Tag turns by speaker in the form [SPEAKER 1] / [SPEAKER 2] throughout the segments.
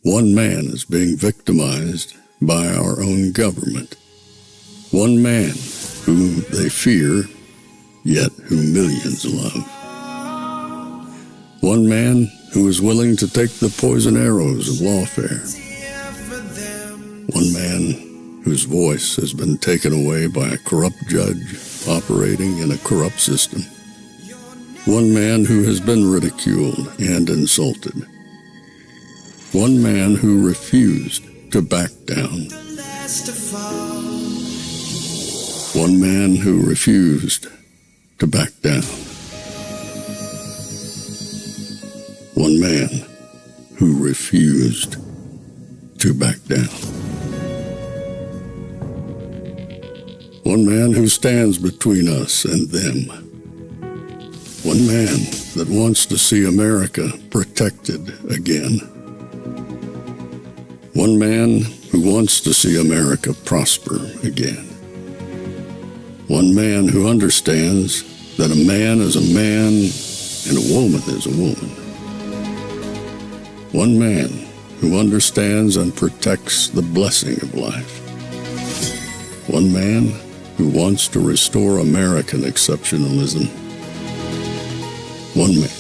[SPEAKER 1] One man is being victimized by our own government. One man whom they fear, yet whom millions love. One man who is willing to take the poison arrows of lawfare. One man whose voice has been taken away by a corrupt judge operating in a corrupt system. One man who has been ridiculed and insulted. One man who refused to back down. One man who refused to back down. One man who refused to back down. One man who stands between us and them. One man that wants to see America protected again. One man who wants to see America prosper again. One man who understands that a man is a man and a woman is a woman. One man who understands and protects the blessing of life. One man who wants to restore American exceptionalism. One man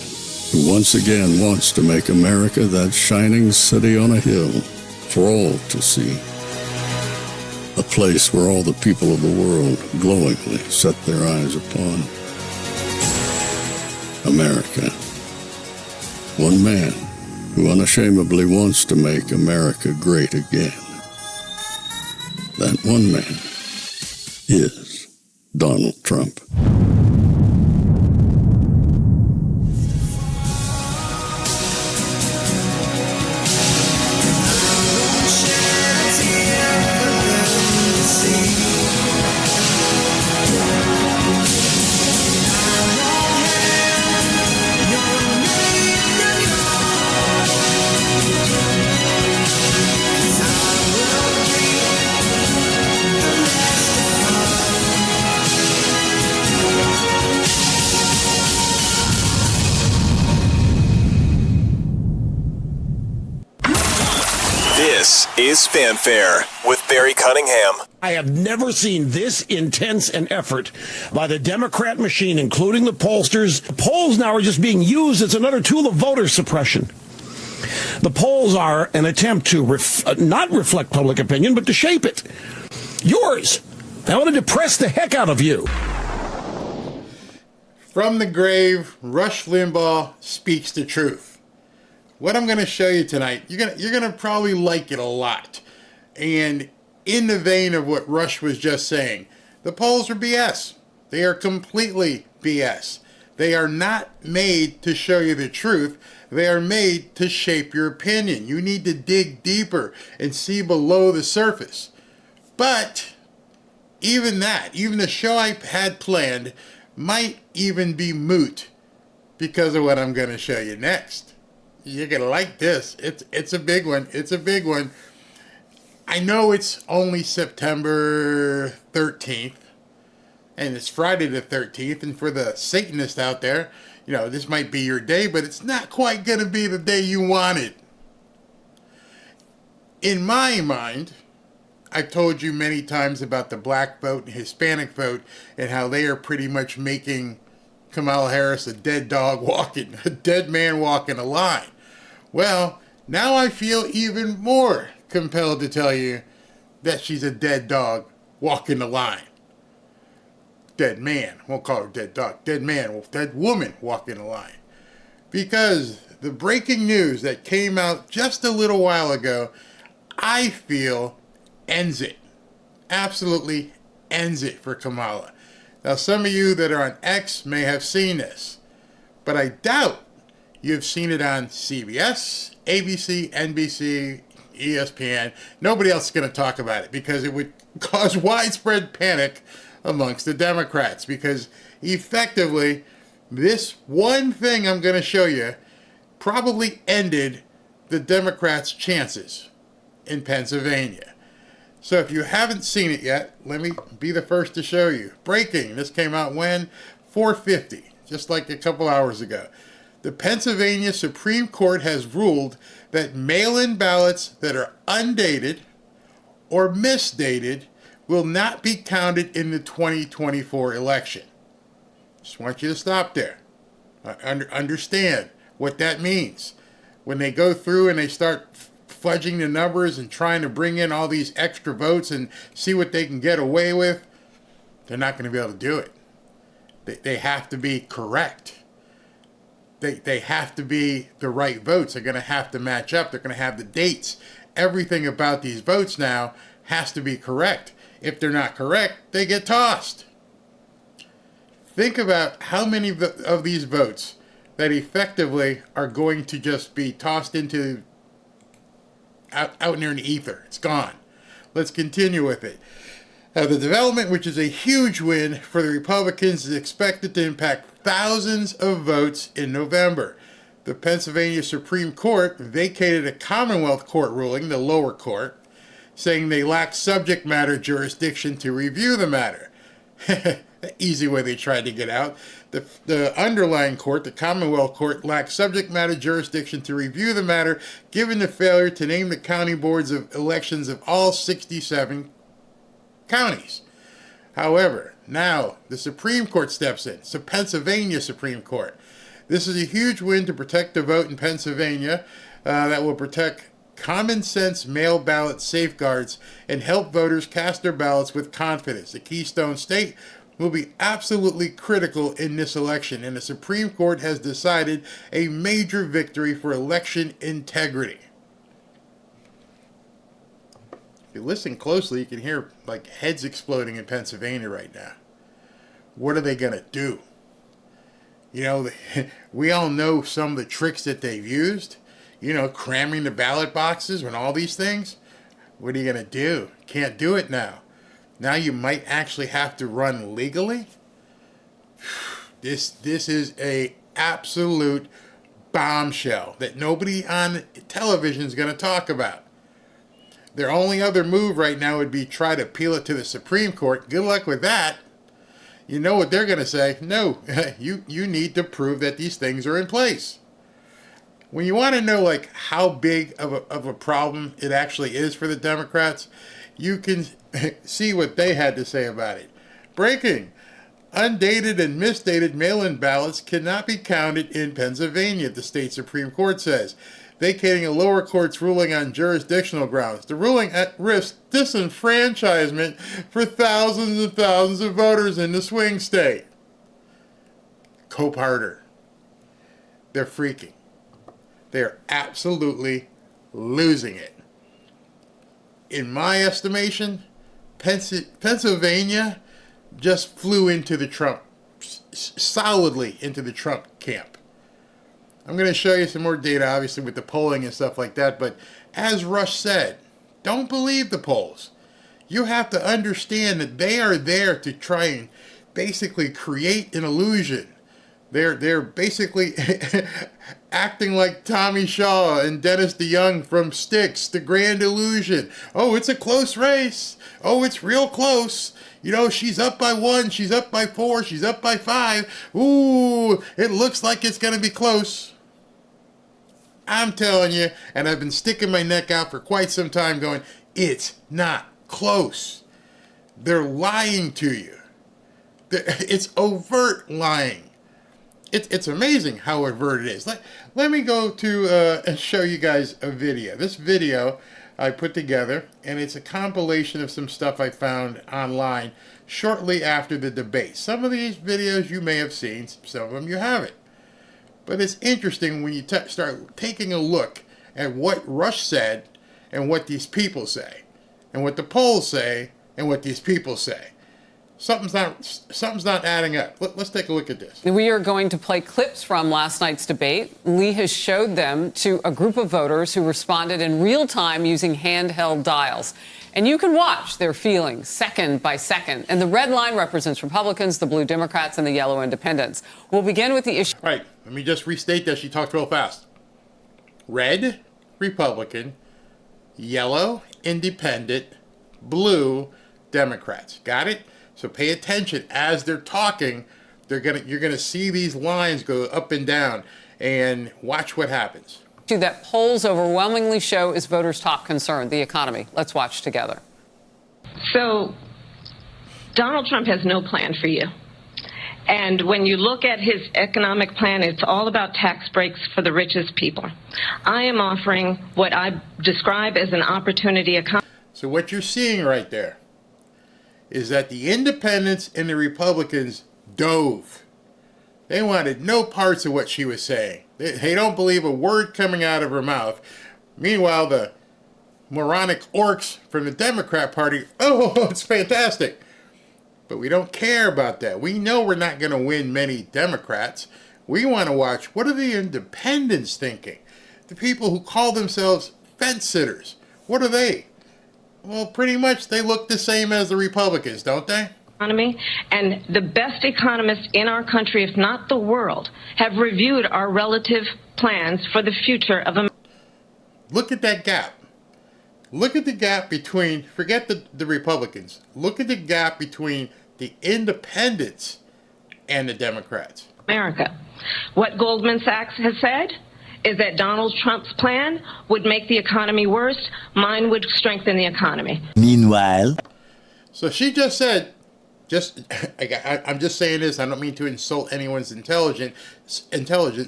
[SPEAKER 1] who once again wants to make America that shining city on a hill for all to see. A place where all the people of the world glowingly set their eyes upon. America. One man who unashamedly wants to make America great again. That one man is Donald Trump.
[SPEAKER 2] This is Fanfare with Barry Cunningham.
[SPEAKER 3] I have never seen this intense an effort by the Democrat machine, including the pollsters. The polls now are just being used as another tool of voter suppression. The polls are an attempt to not reflect public opinion, but to shape it. Yours. I want to depress the heck out of you.
[SPEAKER 4] From the grave, Rush Limbaugh speaks the truth. What I'm going to show you tonight, you're going to probably like it a lot. And in the vein of what Rush was just saying, the polls are BS. They are completely BS. They are not made to show you the truth. They are made to shape your opinion. You need to dig deeper and see below the surface. But even that, even the show I had planned, might even be moot because of what I'm going to show you next. You're going to like this. It's a big one. It's a big one. I know it's only September 13th, and it's Friday the 13th, and for the Satanists out there, you know, this might be your day, but it's not quite going to be the day you wanted. In my mind, I've told you many times about the black vote and Hispanic vote and how they are pretty much making Kamala Harris a dead dog walking, a dead man walking a line. Well, now I feel even more compelled to tell you that she's a dead dog walking the line. Dead man, won't call her dead dog, dead man, dead woman walking the line. Because the breaking news that came out just a little while ago, I feel ends it. Absolutely ends it for Kamala. Now, some of you that are on X may have seen this, but I doubt you've seen it on CBS, ABC, NBC, ESPN. Nobody else is going to talk about it because it would cause widespread panic amongst the Democrats, because effectively this one thing I'm going to show you probably ended the Democrats' chances in Pennsylvania. So if you haven't seen it yet, let me be the first to show you. Breaking. This came out when? 4:50, just like a couple hours ago. The Pennsylvania Supreme Court has ruled that mail-in ballots that are undated or misdated will not be counted in the 2024 election. Just want you to stop there. Understand what that means. When they go through and they start fudging the numbers and trying to bring in all these extra votes and see what they can get away with, they're not going to be able to do it. They have to be correct. They have to be the right votes. They're going to have to match up. They're going to have the dates. Everything about these votes now has to be correct. If they're not correct, they get tossed. Think about how many of these votes that effectively are going to just be tossed into out there in the ether. It's gone. Let's continue with it. The development, which is a huge win for the Republicans, is expected to impact thousands of votes in November. The Pennsylvania Supreme Court vacated a Commonwealth Court ruling, the lower court, saying they lack subject matter jurisdiction to review the matter. Easy way they tried to get out. The underlying court, the Commonwealth Court, lacked subject matter jurisdiction to review the matter, given the failure to name the county boards of elections of all 67 counties. However, now the Supreme Court steps in. It's the Pennsylvania Supreme Court. This is a huge win to protect the vote in Pennsylvania that will protect common sense mail ballot safeguards and help voters cast their ballots with confidence. The Keystone State will be absolutely critical in this election, and the Supreme Court has decided a major victory for election integrity. If you listen closely, you can hear like heads exploding in Pennsylvania right now. What are they going to do? You know, we all know some of the tricks that they've used. You know, cramming the ballot boxes and all these things. What are you going to do? Can't do it now. Now you might actually have to run legally. This is a absolute bombshell that nobody on television is going to talk about. Their only other move right now would be try to appeal it to the Supreme Court. Good luck with that. You know what they're going to say? No, you need to prove that these things are in place. When you want to know like how big of a problem it actually is for the Democrats, you can see what they had to say about it. Breaking. Undated and misdated mail-in ballots cannot be counted in Pennsylvania, the state Supreme Court says, vacating a lower court's ruling on jurisdictional grounds. The ruling at risk disenfranchisement for thousands and thousands of voters in the swing state. Cope harder. They're freaking. They're absolutely losing it. In my estimation, Pennsylvania just flew into the Trump, solidly into the Trump camp. I'm going to show you some more data, obviously, with the polling and stuff like that. But as Rush said, don't believe the polls. You have to understand that they are there to try and basically create an illusion. They're basically acting like Tommy Shaw and Dennis DeYoung from Styx, The Grand Illusion. Oh, it's a close race. Oh, it's real close. You know, she's up by 1, she's up by 4, she's up by 5. Ooh, it looks like it's going to be close. I'm telling you, and I've been sticking my neck out for quite some time going, it's not close. They're lying to you. It's overt lying. It's amazing how overt it is. Let me go to and show you guys a video. This video I put together, and it's a compilation of some stuff I found online shortly after the debate. Some of these videos you may have seen, some of them you haven't. But it's interesting when you start taking a look at what Rush said and what these people say, and what the polls say and what these people say. Something's not adding up. Let's take a look at this.
[SPEAKER 5] We are going to play clips from last night's debate. Lee has showed them to a group of voters who responded in real time using handheld dials. And you can watch their feelings second by second. And the red line represents Republicans, the blue Democrats, and the yellow independents. We'll begin with the issue.
[SPEAKER 4] All right, let me just restate that. She talked real fast. Red, Republican. Yellow, independent. Blue, Democrats. Got it? So pay attention as they're talking. You're gonna see these lines go up and down, and watch what happens.
[SPEAKER 5] That polls overwhelmingly show is voters' top concern, the economy. Let's watch together.
[SPEAKER 6] So Donald Trump has no plan for you. And when you look at his economic plan, it's all about tax breaks for the richest people. I am offering what I describe as an opportunity economy.
[SPEAKER 4] So what you're seeing right there is that the independents and the Republicans dove. They wanted no parts of what she was saying. They don't believe a word coming out of her mouth. Meanwhile, the moronic orcs from the Democrat Party, oh, it's fantastic. But we don't care about that. We know we're not going to win many Democrats. We want to watch, what are the independents thinking? The people who call themselves fence sitters. What are they? Well, pretty much they look the same as the Republicans, don't they?
[SPEAKER 6] And the best economists in our country, if not the world, have reviewed our relative plans for the future of America.
[SPEAKER 4] Look at that gap. Look at the gap between, forget the Republicans, look at the gap between the independents and the Democrats.
[SPEAKER 6] America. What Goldman Sachs has said is that Donald Trump's plan would make the economy worse. Mine would strengthen the economy.
[SPEAKER 7] Meanwhile.
[SPEAKER 4] So she just said, I'm just saying this, I don't mean to insult anyone's intelligence.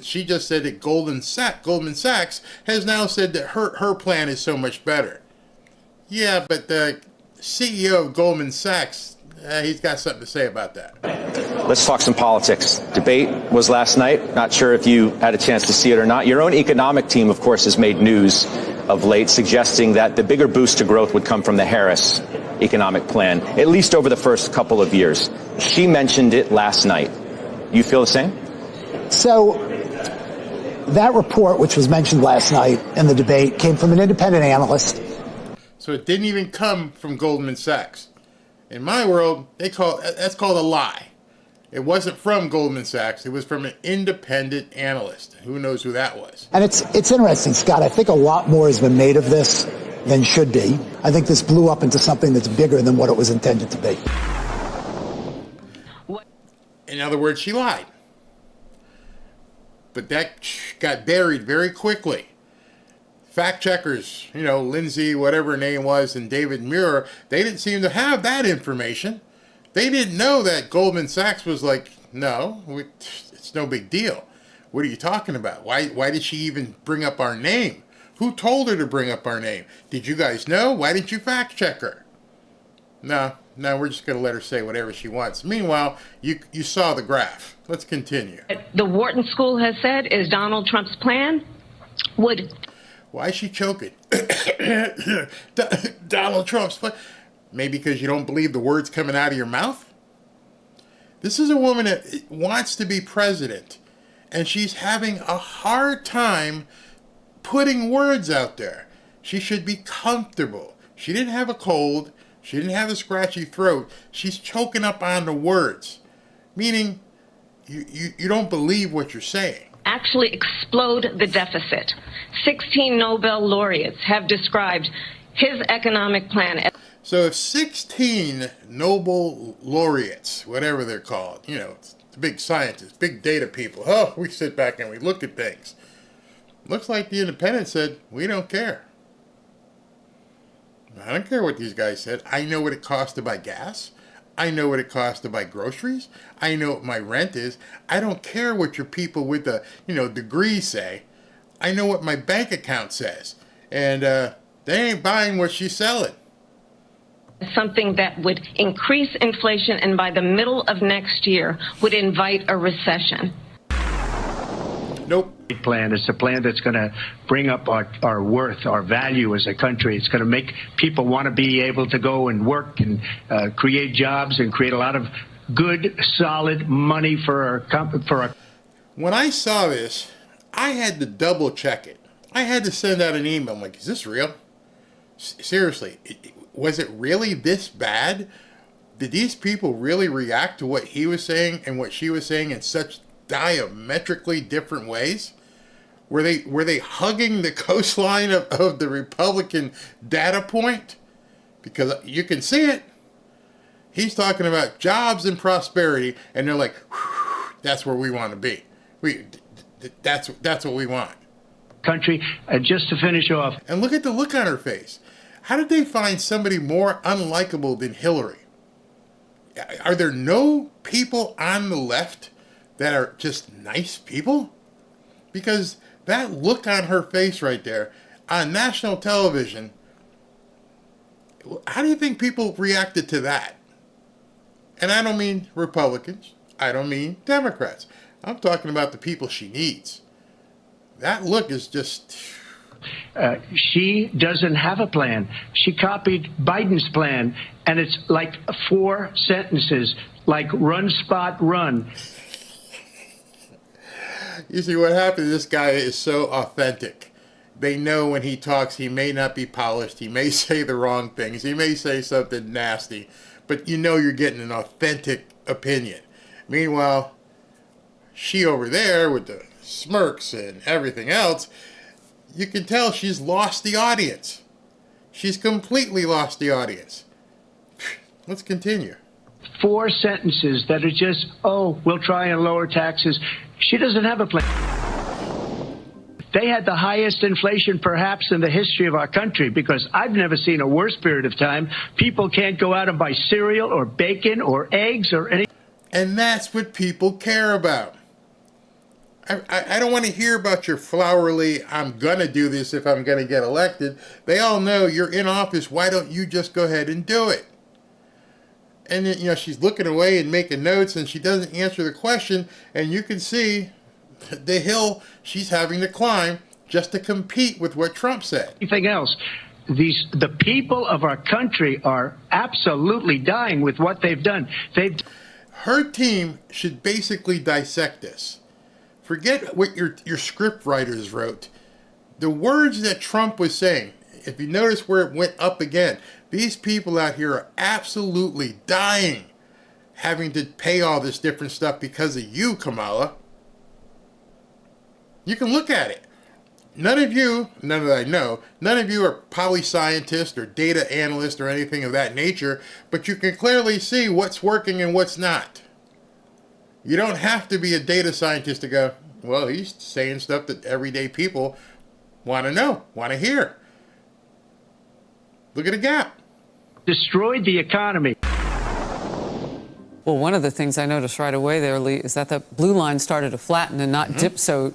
[SPEAKER 4] She just said that Goldman Sachs has now said that her plan is so much better. Yeah, but the CEO of Goldman Sachs, he's got something to say about that.
[SPEAKER 8] Let's talk some politics. Debate was last night. Not sure if you had a chance to see it or not. Your own economic team, of course, has made news of late, suggesting that the bigger boost to growth would come from the Harris economic plan, at least over the first couple of years. She mentioned it last night. You feel the same?
[SPEAKER 9] So that report, which was mentioned last night in the debate, came from an independent analyst.
[SPEAKER 4] So it didn't even come from Goldman Sachs. In my world, that's called a lie. It wasn't from Goldman Sachs. It was from an independent analyst. Who knows who that was?
[SPEAKER 9] And it's interesting, Scott. I think a lot more has been made of this than should be. I think this blew up into something that's bigger than what it was intended to be.
[SPEAKER 4] In other words, she lied. But that got buried very quickly. Fact checkers, Lindsay, whatever her name was, and David Muir, they didn't seem to have that information. They didn't know that Goldman Sachs was like, no, it's no big deal. What are you talking about? Why did she even bring up our name? Who told her to bring up our name? Did you guys know? Why didn't you fact check her? No, we're just going to let her say whatever she wants. Meanwhile, you saw the graph. Let's continue.
[SPEAKER 6] The Wharton School has said is Donald Trump's plan would...
[SPEAKER 4] Why is she choking? Donald Trump's plan. Maybe because you don't believe the words coming out of your mouth? This is a woman that wants to be president, and she's having a hard time putting words out there. She should be comfortable. She didn't have a cold. She didn't have a scratchy throat. She's choking up on the words, meaning you don't believe what you're saying.
[SPEAKER 6] Actually explode the deficit. 16 Nobel laureates have described his economic plan as...
[SPEAKER 4] So if 16 Nobel laureates, whatever they're called, it's the big scientists, big data people, we sit back and we look at things. Looks like the independents said, we don't care. I don't care what these guys said. I know what it costs to buy gas. I know what it costs to buy groceries. I know what my rent is. I don't care what your people with the, degrees say. I know what my bank account says. And they ain't buying what she's selling.
[SPEAKER 6] Something that would increase inflation and by the middle of next year would invite a recession.
[SPEAKER 4] Nope.
[SPEAKER 10] Plan. It's a plan that's going to bring up our worth, our value as a country. It's going to make people want to be able to go and work and create jobs and create a lot of good, solid money for our.
[SPEAKER 4] When I saw this, I had to double check it. I had to send out an email. I'm like, is this real? Seriously, was it really this bad? Did these people really react to what he was saying and what she was saying in such diametrically different ways? Were they hugging the coastline of the Republican data point? Because you can see it. He's talking about jobs and prosperity, and they're like, that's where we want to be. That's what we want.
[SPEAKER 10] Country, just to finish off.
[SPEAKER 4] And look at the look on her face. How did they find somebody more unlikable than Hillary? Are there no people on the left that are just nice people? Because that look on her face right there on national television, how do you think people reacted to that? And I don't mean Republicans. I don't mean Democrats. I'm talking about the people she needs. That look is just...
[SPEAKER 10] She doesn't have a plan. She copied Biden's plan, and it's like 4 sentences, like run, spot, run.
[SPEAKER 4] You see, what happened, this guy is so authentic. They know when he talks, he may not be polished. He may say the wrong things. He may say something nasty. But you know you're getting an authentic opinion. Meanwhile, she over there with the smirks and everything else, you can tell she's lost the audience. She's completely lost the audience. Let's continue.
[SPEAKER 10] 4 sentences that are just, oh, we'll try and lower taxes. She doesn't have a plan. They had the highest inflation perhaps in the history of our country, because I've never seen a worse period of time. People can't go out and buy cereal or bacon or eggs or anything.
[SPEAKER 4] And that's what people care about. I don't want to hear about your flowery, I'm going to do this if I'm going to get elected. They all know you're in office. Why don't you just go ahead and do it? And then, you know, she's looking away and making notes, and she doesn't answer the question. And you can see the hill she's having to climb just to compete with what Trump said.
[SPEAKER 10] Anything else. The people of our country are absolutely dying with what they've done.
[SPEAKER 4] Her team should basically dissect this. Forget what your script writers wrote. The words that Trump was saying, if you notice where it went up again, these people out here are absolutely dying having to pay all this different stuff because of you, Kamala. You can look at it. None of you, none that I know, none of you are poli-scientists or data analysts or anything of that nature, but you can clearly see what's working and what's not. You don't have to be a data scientist to go, well, he's saying stuff that everyday people want to know, want to hear. Look at the gap.
[SPEAKER 10] Destroyed the economy.
[SPEAKER 5] Well, one of the things I noticed right away there, Lee, is that the blue line started to flatten and not dip so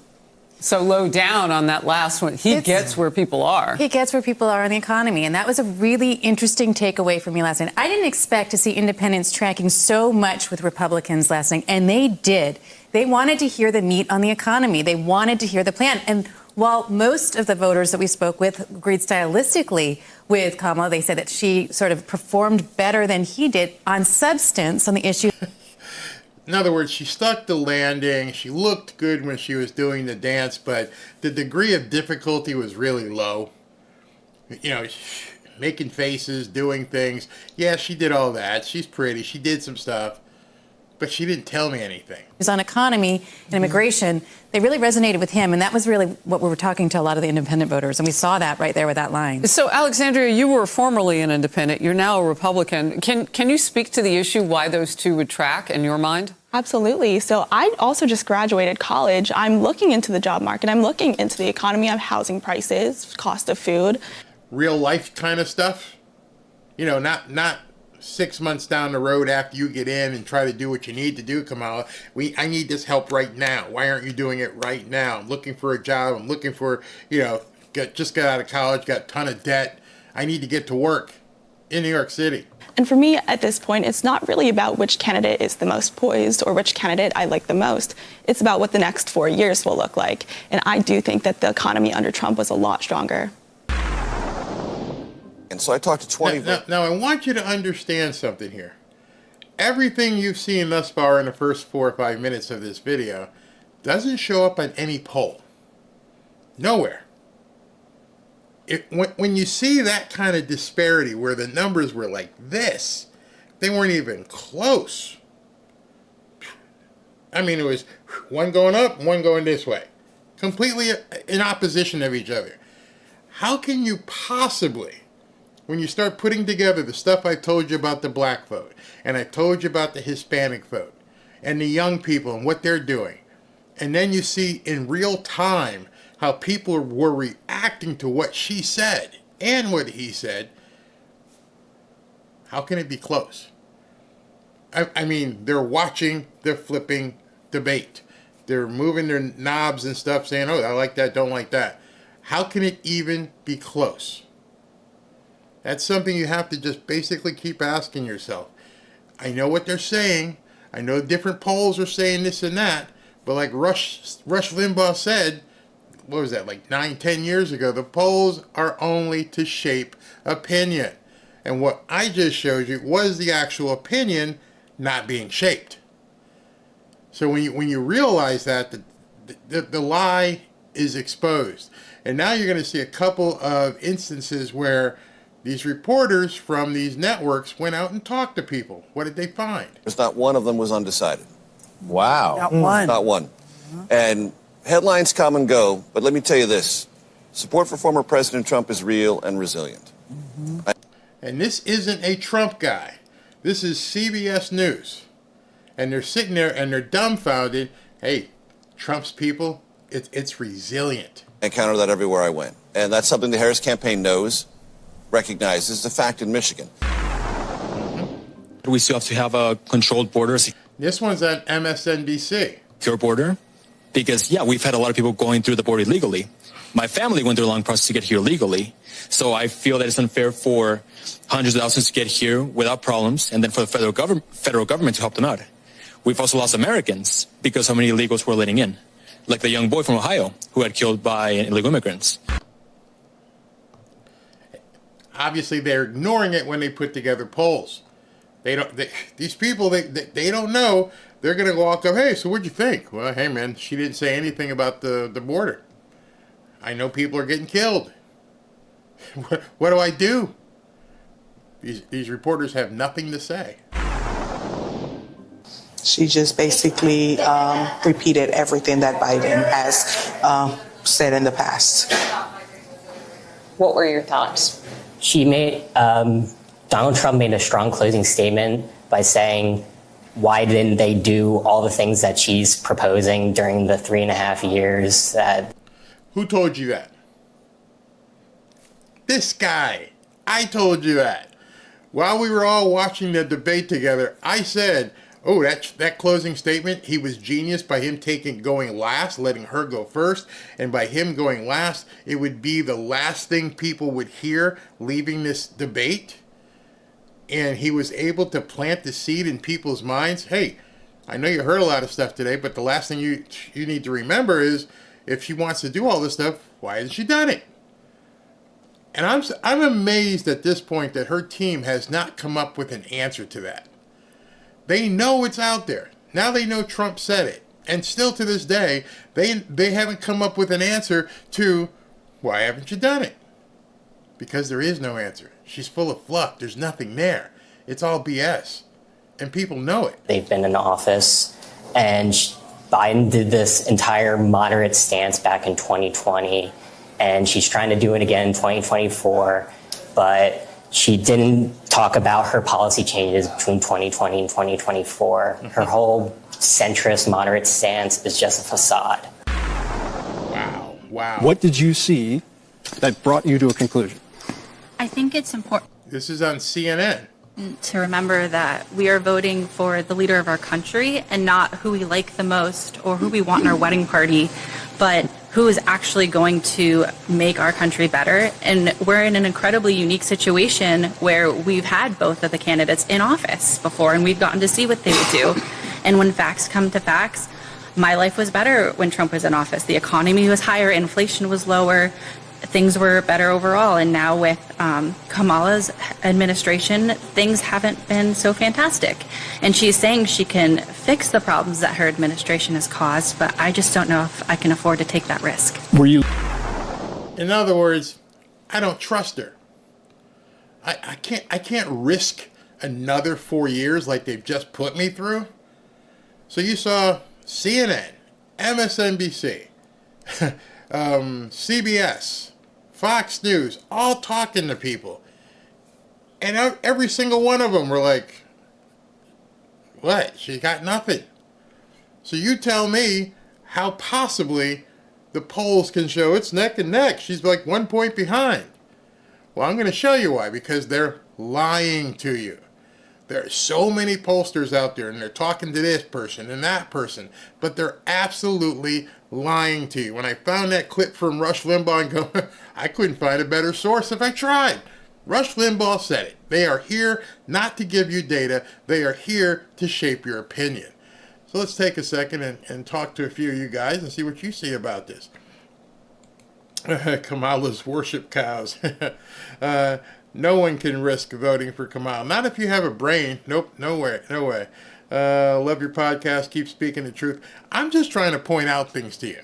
[SPEAKER 5] low down on that last one. He gets where people are.
[SPEAKER 7] He gets where people are in the economy. And that was a really interesting takeaway for me last night. I didn't expect to see independents tracking so much with Republicans last night, and they did. They wanted to hear the meat on the economy. They wanted to hear the plan. And while most of the voters that we spoke with agreed stylistically with Kamala, they said that she sort of performed better than he did on substance on the issue.
[SPEAKER 4] In other words, she stuck the landing. She looked good when she was doing the dance, but the degree of difficulty was really low. You know, making faces, doing things. Yeah, she did all that. She's pretty. She did some stuff, but she didn't tell me anything.
[SPEAKER 7] On economy and immigration, they really resonated with him, and that was really what we were talking to a lot of the independent voters, and we saw that right there with that line.
[SPEAKER 5] So, Alexandria, you were formerly an independent. You're now a Republican. Can you speak to the issue why those two would track in your mind?
[SPEAKER 11] Absolutely. So I also just graduated college. I'm looking into the job market. I'm looking into the economy of housing prices, cost of food.
[SPEAKER 4] Real life kind of stuff. You know, not 6 months down the road after you get in and try to do what you need to do, Kamala. I need this help right now. Why aren't you doing it right now? I'm looking for a job. I'm looking for, just got out of college, got a ton of debt. I need to get to work in New York City.
[SPEAKER 11] And for me, at this point, it's not really about which candidate is the most poised or which candidate I like the most. It's about what the next 4 years will look like. And I do think that the economy under Trump was a lot stronger.
[SPEAKER 12] And so I talked to 20...
[SPEAKER 4] Now, I want you to understand something here. Everything you've seen thus far in the first 4 or 5 minutes of this video doesn't show up on any poll. Nowhere. When you see that kind of disparity where the numbers were like this, they weren't even close. I mean, it was one going up, one going this way. Completely in opposition of each other. How can you possibly, when you start putting together the stuff I told you about the black vote, and I told you about the Hispanic vote, and the young people and what they're doing, and then you see in real time how people were reacting to what she said and what he said, how can it be close? I mean, they're watching the flipping debate. They're moving their knobs and stuff, saying, oh, I like that, don't like that. How can it even be close? That's something you have to just basically keep asking yourself. I know what they're saying. I know different polls are saying this and that. But like Rush Limbaugh said, what was that, like 9-10 years ago, the polls are only to shape opinion. And what I just showed you was the actual opinion not being shaped. So when you realize that, the lie is exposed. And now you're going to see a couple of instances where these reporters from these networks went out and talked to people. What did they find?
[SPEAKER 12] There's not one of them was undecided.
[SPEAKER 13] Wow.
[SPEAKER 14] Not one.
[SPEAKER 12] Not one. And headlines come and go, but let me tell you this. Support for former President Trump is real and resilient.
[SPEAKER 4] And this isn't a Trump guy. This is CBS News. And they're sitting there and they're dumbfounded. Hey, Trump's people, it's resilient.
[SPEAKER 12] I encounter that everywhere I went. And that's something the Harris campaign knows, recognizes. The fact in Michigan.
[SPEAKER 15] We still have to have a controlled border.
[SPEAKER 4] This one's on MSNBC.
[SPEAKER 15] Secure border. Because, yeah, we've had a lot of people going through the border illegally. My family went through a long process to get here legally. So I feel that it's unfair for hundreds of thousands to get here without problems, and then for the federal government to help them out. We've also lost Americans because so many illegals were letting in, like the young boy from Ohio who had killed by illegal immigrants.
[SPEAKER 4] Obviously, they're ignoring it when they put together polls. These people, they don't know. They're going to walk up, hey, so what'd you think? Well, hey, man, she didn't say anything about the border. I know people are getting killed. What do I do? These reporters have nothing to say.
[SPEAKER 14] She just basically repeated everything that Biden has said in the past.
[SPEAKER 16] What were your thoughts? She made, Donald Trump made a strong closing statement by saying, why didn't they do all the things that she's proposing during the 3.5 years that...
[SPEAKER 4] Who told you that? This guy. I told you that. While we were all watching the debate together, I said, oh, that closing statement, he was genius by him going last, letting her go first. And by him going last, it would be the last thing people would hear leaving this debate. And he was able to plant the seed in people's minds. Hey, I know you heard a lot of stuff today, but the last thing you need to remember is if she wants to do all this stuff, why hasn't she done it? And I'm amazed at this point that her team has not come up with an answer to that. They know it's out there. Now they know Trump said it. And still to this day, they haven't come up with an answer to why haven't you done it? Because there is no answer. She's full of fluff. There's nothing there. It's all BS. And people know it.
[SPEAKER 16] They've been in office, and Biden did this entire moderate stance back in 2020, and she's trying to do it again in 2024, but she didn't talk about her policy changes between 2020 and 2024. Her whole centrist moderate stance is just a facade.
[SPEAKER 4] Wow.
[SPEAKER 13] What did you see that brought you to a conclusion?
[SPEAKER 17] I think it's important.
[SPEAKER 4] This is on CNN.
[SPEAKER 17] To remember that we are voting for the leader of our country and not who we like the most or who we want in our wedding party, but who is actually going to make our country better. And we're in an incredibly unique situation where we've had both of the candidates in office before, and we've gotten to see what they would do. And when facts come to facts, my life was better when Trump was in office. The economy was higher, inflation was lower, things were better overall. And now with Kamala's administration, things haven't been so fantastic. And she's saying she can fix the problems that her administration has caused, but I just don't know if I can afford to take that risk.
[SPEAKER 13] Were you?
[SPEAKER 4] In other words, I don't trust her. I can't risk another 4 years like they've just put me through. So you saw CNN, MSNBC, CBS, Fox News, all talking to people. And every single one of them were like, what? She got nothing. So you tell me, how possibly the polls can show it's neck and neck. She's like 1 point behind. Well, I'm going to show you why, because they're lying to you. There are so many pollsters out there, and they're talking to this person and that person, but they're absolutely lying to you. When I found that clip from Rush Limbaugh and go, I couldn't find a better source if I tried. Rush Limbaugh said it. They are here not to give you data. They are here to shape your opinion. So let's take a second and talk to a few of you guys and see what you see about this. Kamala's worship cows. No one can risk voting for Kamala. Not if you have a brain. Nope, no way, no way. Love your podcast. Keep speaking the truth. I'm just trying to point out things to you.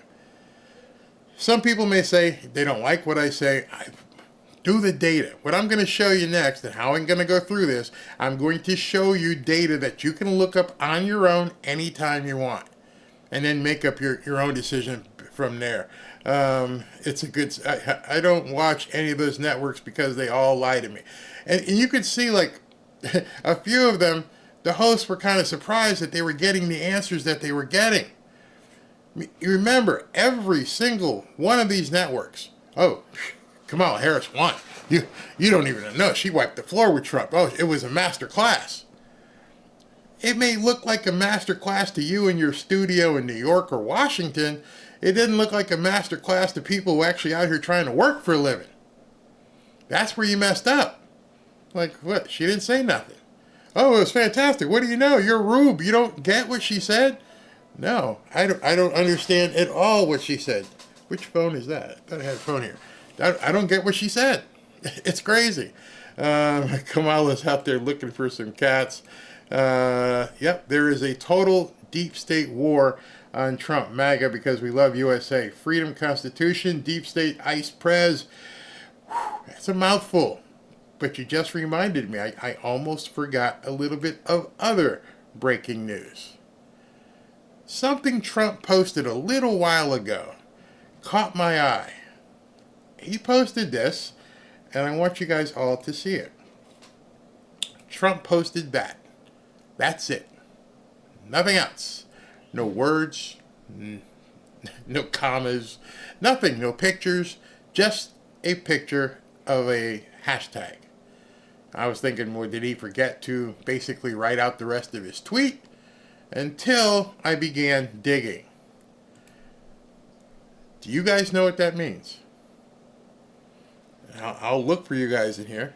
[SPEAKER 4] Some people may say they don't like what I say. Do the data. What I'm going to show you next, and how I'm going to go through this, I'm going to show you data that you can look up on your own anytime you want, and then make up your own decision from there. It's a good. I don't watch any of those networks because they all lie to me, and you could see like a few of them. The hosts were kind of surprised that they were getting the answers that they were getting. You remember, every single one of these networks. Oh, Kamala Harris won. You don't even know. She wiped the floor with Trump. Oh, it was a master class. It may look like a master class to you in your studio in New York or Washington. It didn't look like a master class to people who are actually out here trying to work for a living. That's where you messed up. Like, what? She didn't say nothing. Oh, it was fantastic. What do you know? You're a rube. You don't get what she said? No, I don't understand at all what she said. Which phone is that? I thought I had a phone here. I don't get what she said. It's crazy. Kamala's out there looking for some cats. Yep, there is a total deep state war on Trump, MAGA, because we love USA. Freedom Constitution, deep state ICE Prez. That's a mouthful. But you just reminded me. I almost forgot a little bit of other breaking news. Something Trump posted a little while ago caught my eye. He posted this, and I want you guys all to see it. Trump posted that. That's it. Nothing else. No words, no commas, nothing, no pictures, just a picture of a hashtag. I was thinking, well, did he forget to basically write out the rest of his tweet? Until I began digging. Do you guys know what that means? I'll look for you guys in here.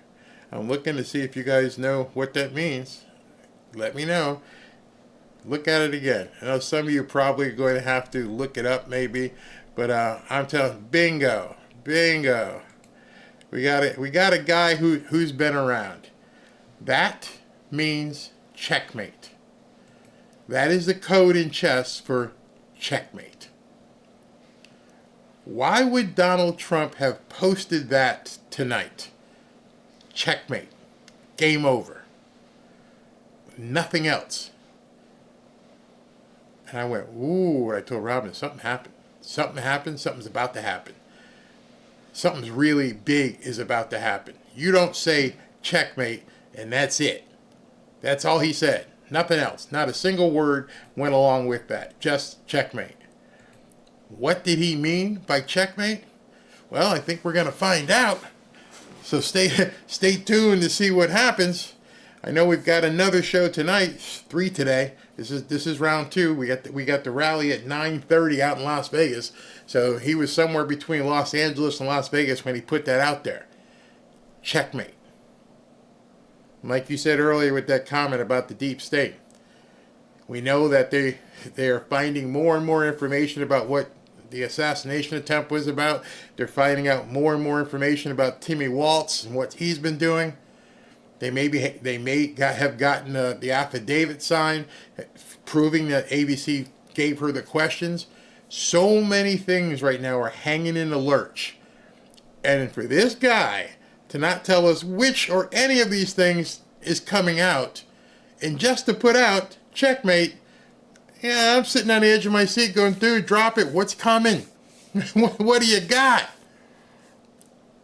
[SPEAKER 4] I'm looking to see if you guys know what that means. Let me know. Look at it again. I know some of you are probably going to have to look it up maybe, but I'm telling, bingo. We got a guy who's been around. That means checkmate. That is the code in chess for checkmate. Why would Donald Trump have posted that tonight? Checkmate. Game over. Nothing else. And I went, ooh, I told Robin, something happened. Something happened. Something's about to happen. Something's really big is about to happen. You don't say checkmate and that's it. That's all he said. Nothing else. Not a single word went along with that. Just checkmate. What did he mean by checkmate? Well, I think we're going to find out. So stay tuned to see what happens. I know we've got another show tonight, 3 today. This is round 2. We got the rally at 9:30 out in Las Vegas. So he was somewhere between Los Angeles and Las Vegas when he put that out there. Checkmate. Like you said earlier with that comment about the deep state, we know that they are finding more and more information about what the assassination attempt was about. They're finding out more and more information about Timmy Waltz and what he's been doing. They may have gotten the affidavit signed proving that ABC gave her the questions. So many things right now are hanging in the lurch. And for this guy to not tell us which or any of these things is coming out, and just to put out, checkmate, yeah, I'm sitting on the edge of my seat going, dude, drop it. What's coming? What do you got?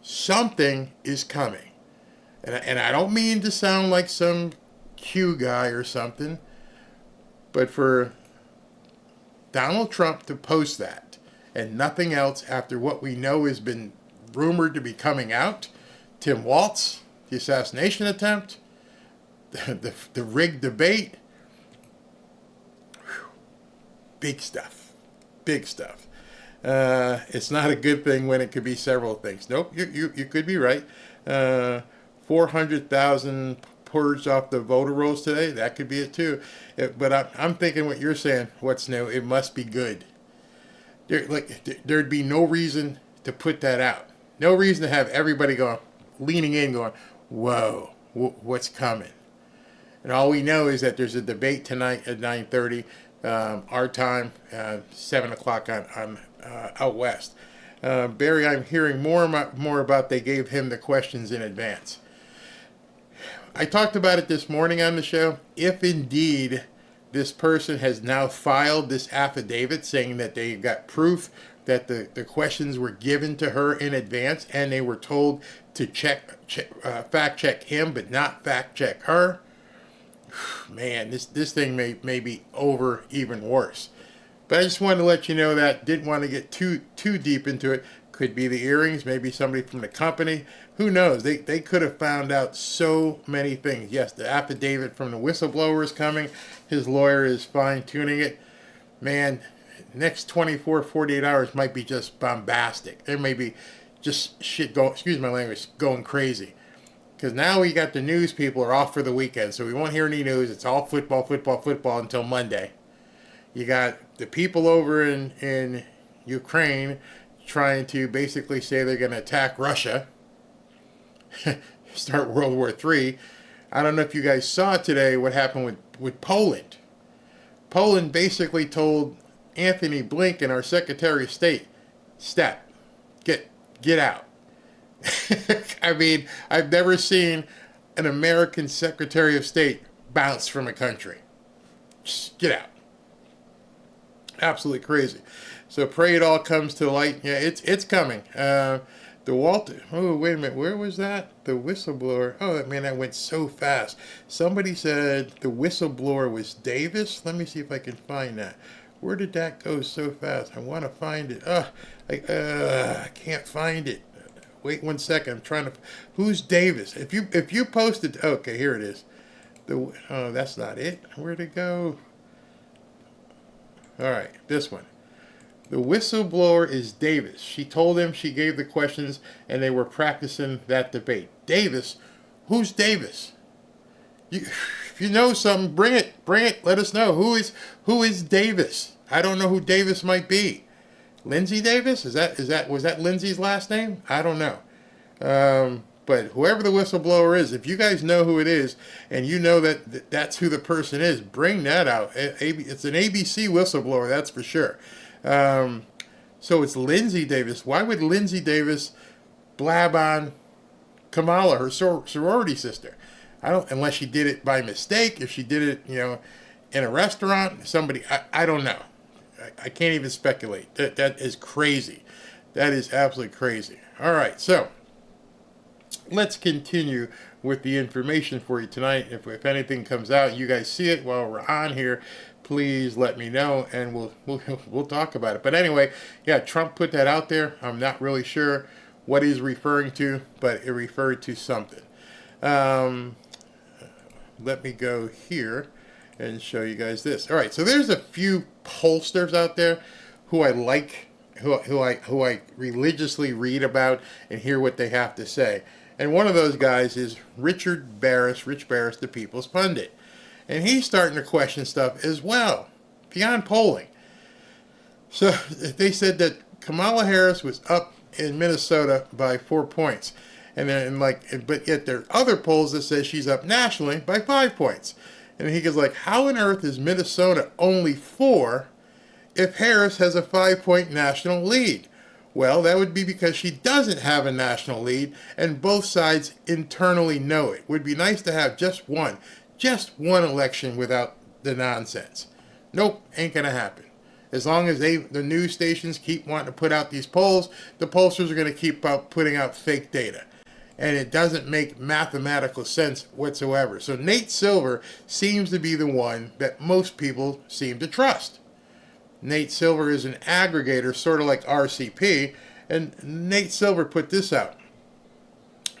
[SPEAKER 4] Something is coming. And I don't mean to sound like some Q guy or something, but for Donald Trump to post that and nothing else after what we know has been rumored to be coming out, Tim Walz, the assassination attempt, the rigged debate, big stuff, big stuff. It's not a good thing when it could be several things. Nope, you could be right. 400,000 purged off the voter rolls today. That could be it too. But I'm thinking what you're saying. What's new? It must be good. There'd be no reason to put that out. No reason to have everybody leaning in, going, "Whoa, what's coming?" And all we know is that there's a debate tonight at 9:30 our time, 7 o'clock on out west. Barry, I'm hearing more about they gave him the questions in advance. I talked about it this morning on the show. If indeed this person has now filed this affidavit saying that they got proof that the questions were given to her in advance and they were told to fact check him but not fact check her, man, this thing may be over even worse. But I just wanted to let you know that. Didn't want to get too deep into it. Could be the earrings, maybe somebody from the company. Who knows? They could have found out so many things. Yes, the affidavit from the whistleblower is coming. His lawyer is fine-tuning it. Man, next 24, 48 hours might be just bombastic. There may be just shit going, excuse my language, going crazy. Because now we got the news people are off for the weekend, so we won't hear any news. It's all football until Monday. You got the people over in Ukraine trying to basically say they're going to attack Russia, start World War III. I don't know if you guys saw today what happened with Poland. Poland basically told Anthony Blinken, our Secretary of State, get out. I mean, I've never seen an American Secretary of State bounce from a country. Just get out. Absolutely crazy. So pray it all comes to light. Yeah, it's coming. Oh, wait a minute. Where was that? The whistleblower. Oh, man, that went so fast. Somebody said the whistleblower was Davis. Let me see if I can find that. Where did that go so fast? I want to find it. I can't find it. Wait 1 second. I'm trying to. Who's Davis? If you posted. Okay, here it is. Oh, that's not it. Where'd it go? All right, this one. The whistleblower is Davis. She told him she gave the questions and they were practicing that debate. Davis? Who's Davis? If you know something, bring it. Let us know. Who is Davis? I don't know who Davis might be. Lindsay Davis? Was that Lindsay's last name? I don't know. But whoever the whistleblower is, if you guys know who it is and you know that's who the person is, bring that out. It's an ABC whistleblower, that's for sure. So it's Lindsay Davis. Why would Lindsay Davis blab on Kamala, her sorority sister? Unless she did it by mistake. If she did it, in a restaurant, somebody, I don't know. I can't even speculate. That is crazy. That is absolutely crazy. All right, so let's continue with the information for you tonight. If anything comes out, you guys see it while we're on here, please let me know, and we'll talk about it. But anyway, yeah, Trump put that out there. I'm not really sure what he's referring to, but it referred to something. Let me go here and show you guys this. All right, so there's a few pollsters out there who I like, who I religiously read about and hear what they have to say. And one of those guys is Rich Barris, the People's Pundit. And he's starting to question stuff as well, beyond polling. So they said that Kamala Harris was up in Minnesota by 4 points. But yet there are other polls that say she's up nationally by 5 points. And he goes how on earth is Minnesota only 4 if Harris has a 5-point national lead? Well, that would be because she doesn't have a national lead, and both sides internally know it. Would be nice to have just one election without the nonsense. Nope, ain't gonna happen. As long as the news stations keep wanting to put out these polls, the pollsters are going to keep putting out fake data. And it doesn't make mathematical sense whatsoever. So Nate Silver seems to be the one that most people seem to trust. Nate Silver is an aggregator, sort of like RCP, and Nate Silver put this out.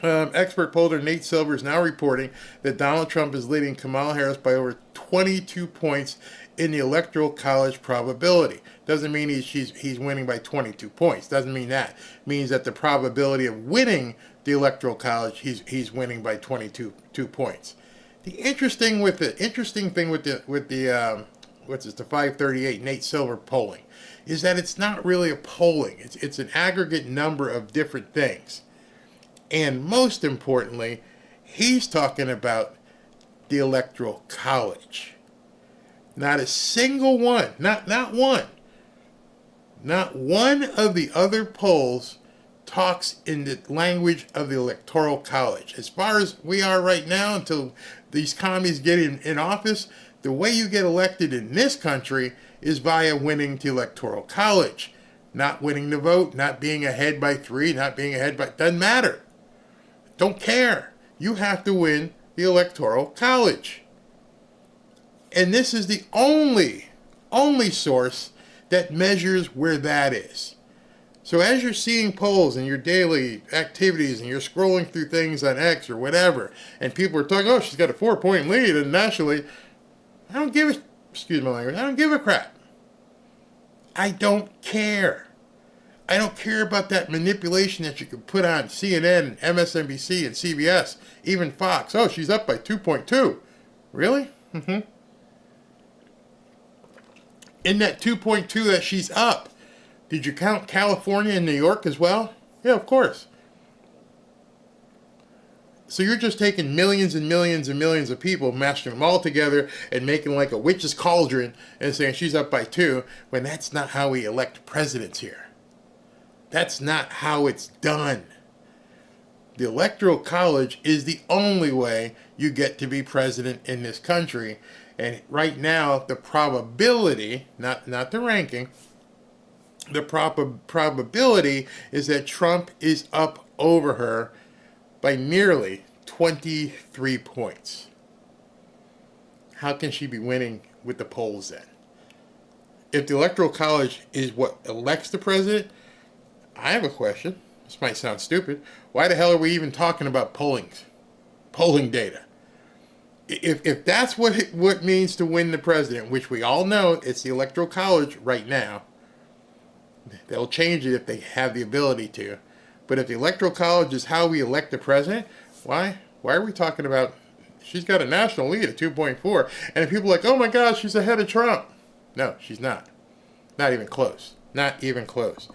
[SPEAKER 4] Expert poller Nate Silver is now reporting that Donald Trump is leading Kamala Harris by over 22 points in the Electoral College probability. Doesn't mean he's winning by 22 points. Doesn't mean that. It means that the probability of winning the Electoral College, he's winning by 22 points. The interesting thing with the 538 Nate Silver polling is that it's not really a polling. It's an aggregate number of different things. And most importantly, he's talking about the Electoral College. Not a single one, not one of the other polls talks in the language of the Electoral College. As far as we are right now, until these commies get in office, the way you get elected in this country is via winning the Electoral College. Not winning the vote, not being ahead by 3, not being ahead by... Doesn't matter. Don't care. You have to win the Electoral College. And this is the only source that measures where that is. So as you're seeing polls in your daily activities and you're scrolling through things on X or whatever, and people are talking, oh, she's got a 4-point lead, and nationally, I don't give a crap. I don't care. I don't care about that manipulation that you can put on CNN, and MSNBC, and CBS, even Fox. Oh, she's up by 2.2. Really? Mm-hmm. In that 2.2 that she's up, did you count California and New York as well? Yeah, of course. So you're just taking millions and millions and millions of people, mashing them all together and making like a witch's cauldron and saying she's up by 2, when that's not how we elect presidents here. That's not how it's done. The Electoral College is the only way you get to be president in this country. And right now, the probability, not the ranking, the probability is that Trump is up over her by nearly 23 points. How can she be winning with the polls then? If the Electoral College is what elects the president, I have a question. This might sound stupid. Why the hell are we even talking about polling data? If that's what it means to win the president, which we all know it's the Electoral College right now, they'll change it if they have the ability to. But if the Electoral College is how we elect the president, why are we talking about she's got a national lead at 2.4? And if people are like, oh my gosh, she's ahead of Trump. No, she's not. Not even close. Not even close.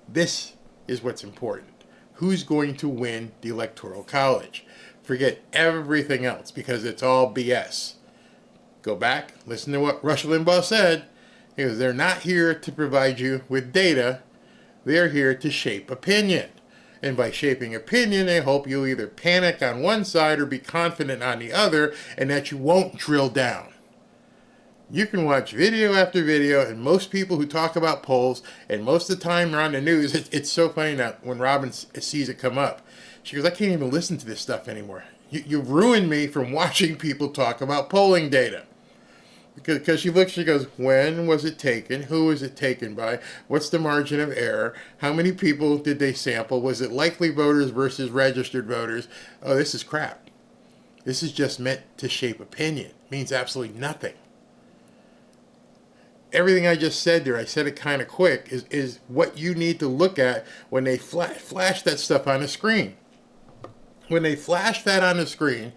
[SPEAKER 4] This is what's important. Who's going to win the Electoral College? Forget everything else because it's all BS. Go back, listen to what Rush Limbaugh said. He goes, they're not here to provide you with data. They're here to shape opinion. And by shaping opinion, they hope you'll either panic on one side or be confident on the other, and that you won't drill down. You can watch video after video, and most people who talk about polls, and most of the time they're on the news, it's so funny now when Robin sees it come up. She goes, I can't even listen to this stuff anymore. You've ruined me from watching people talk about polling data. Because she looks, she goes, when was it taken? Who was it taken by? What's the margin of error? How many people did they sample? Was it likely voters versus registered voters? Oh, this is crap. This is just meant to shape opinion. It means absolutely nothing. Everything I just said there, I said it kind of quick, is what you need to look at when they flash that stuff on the screen. When they flash that on the screen,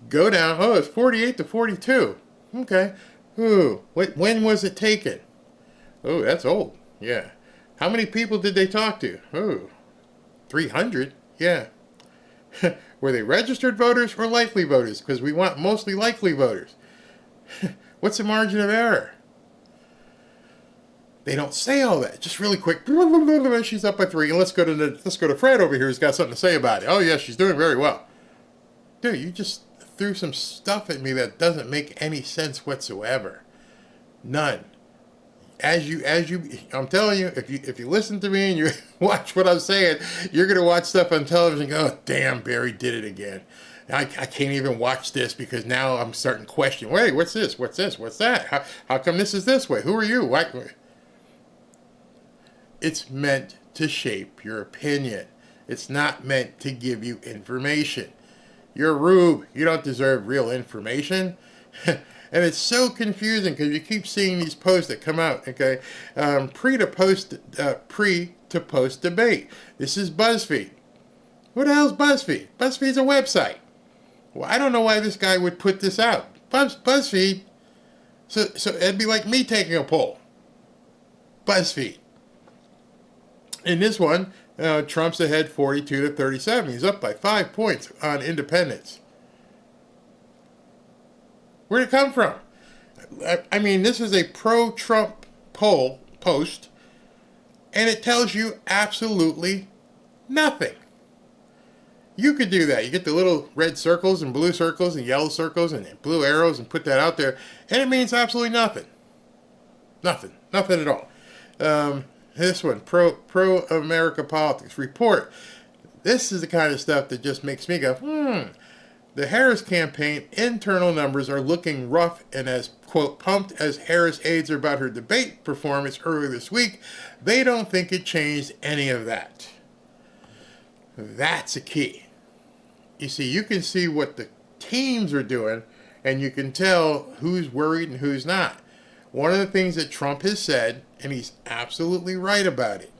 [SPEAKER 4] go down, oh, it's 48 to 42. Okay. Ooh, when was it taken? Oh, that's old. Yeah. How many people did they talk to? Oh, 300. Yeah. Were they registered voters or likely voters? Because we want mostly likely voters. What's the margin of error? They don't say all that. Just really quick. She's up by 3. And let's go to Fred over here who's got something to say about it. Oh yeah, she's doing very well. Dude, you just threw some stuff at me that doesn't make any sense whatsoever. None. As you I'm telling you, if you listen to me and you watch what I'm saying, you're gonna watch stuff on television and go, oh, damn, Barry did it again. I can't even watch this because now I'm starting to question, wait, what's this? What's this? What's that? How come this is this way? Who are you? Why? It's meant to shape your opinion. It's not meant to give you information. You're a rube. You don't deserve real information. And it's so confusing because you keep seeing these posts that come out, okay? Pre to post debate. This is BuzzFeed. What the hell's BuzzFeed? BuzzFeed's a website. Well, I don't know why this guy would put this out. BuzzFeed. So it'd be like me taking a poll. BuzzFeed. In this one, Trump's ahead 42 to 37. He's up by 5 points on independents. Where'd it come from? I mean, this is a pro-Trump post, and it tells you absolutely nothing. You could do that. You get the little red circles and blue circles and yellow circles and blue arrows and put that out there, and it means absolutely nothing. Nothing. Nothing at all. This one, pro-America politics report. This is the kind of stuff that just makes me go, The Harris campaign internal numbers are looking rough, and as, quote, pumped as Harris aides are about her debate performance earlier this week, they don't think it changed any of that. That's a key. You see, you can see what the teams are doing, and you can tell who's worried and who's not. One of the things that Trump has said, and he's absolutely right about it,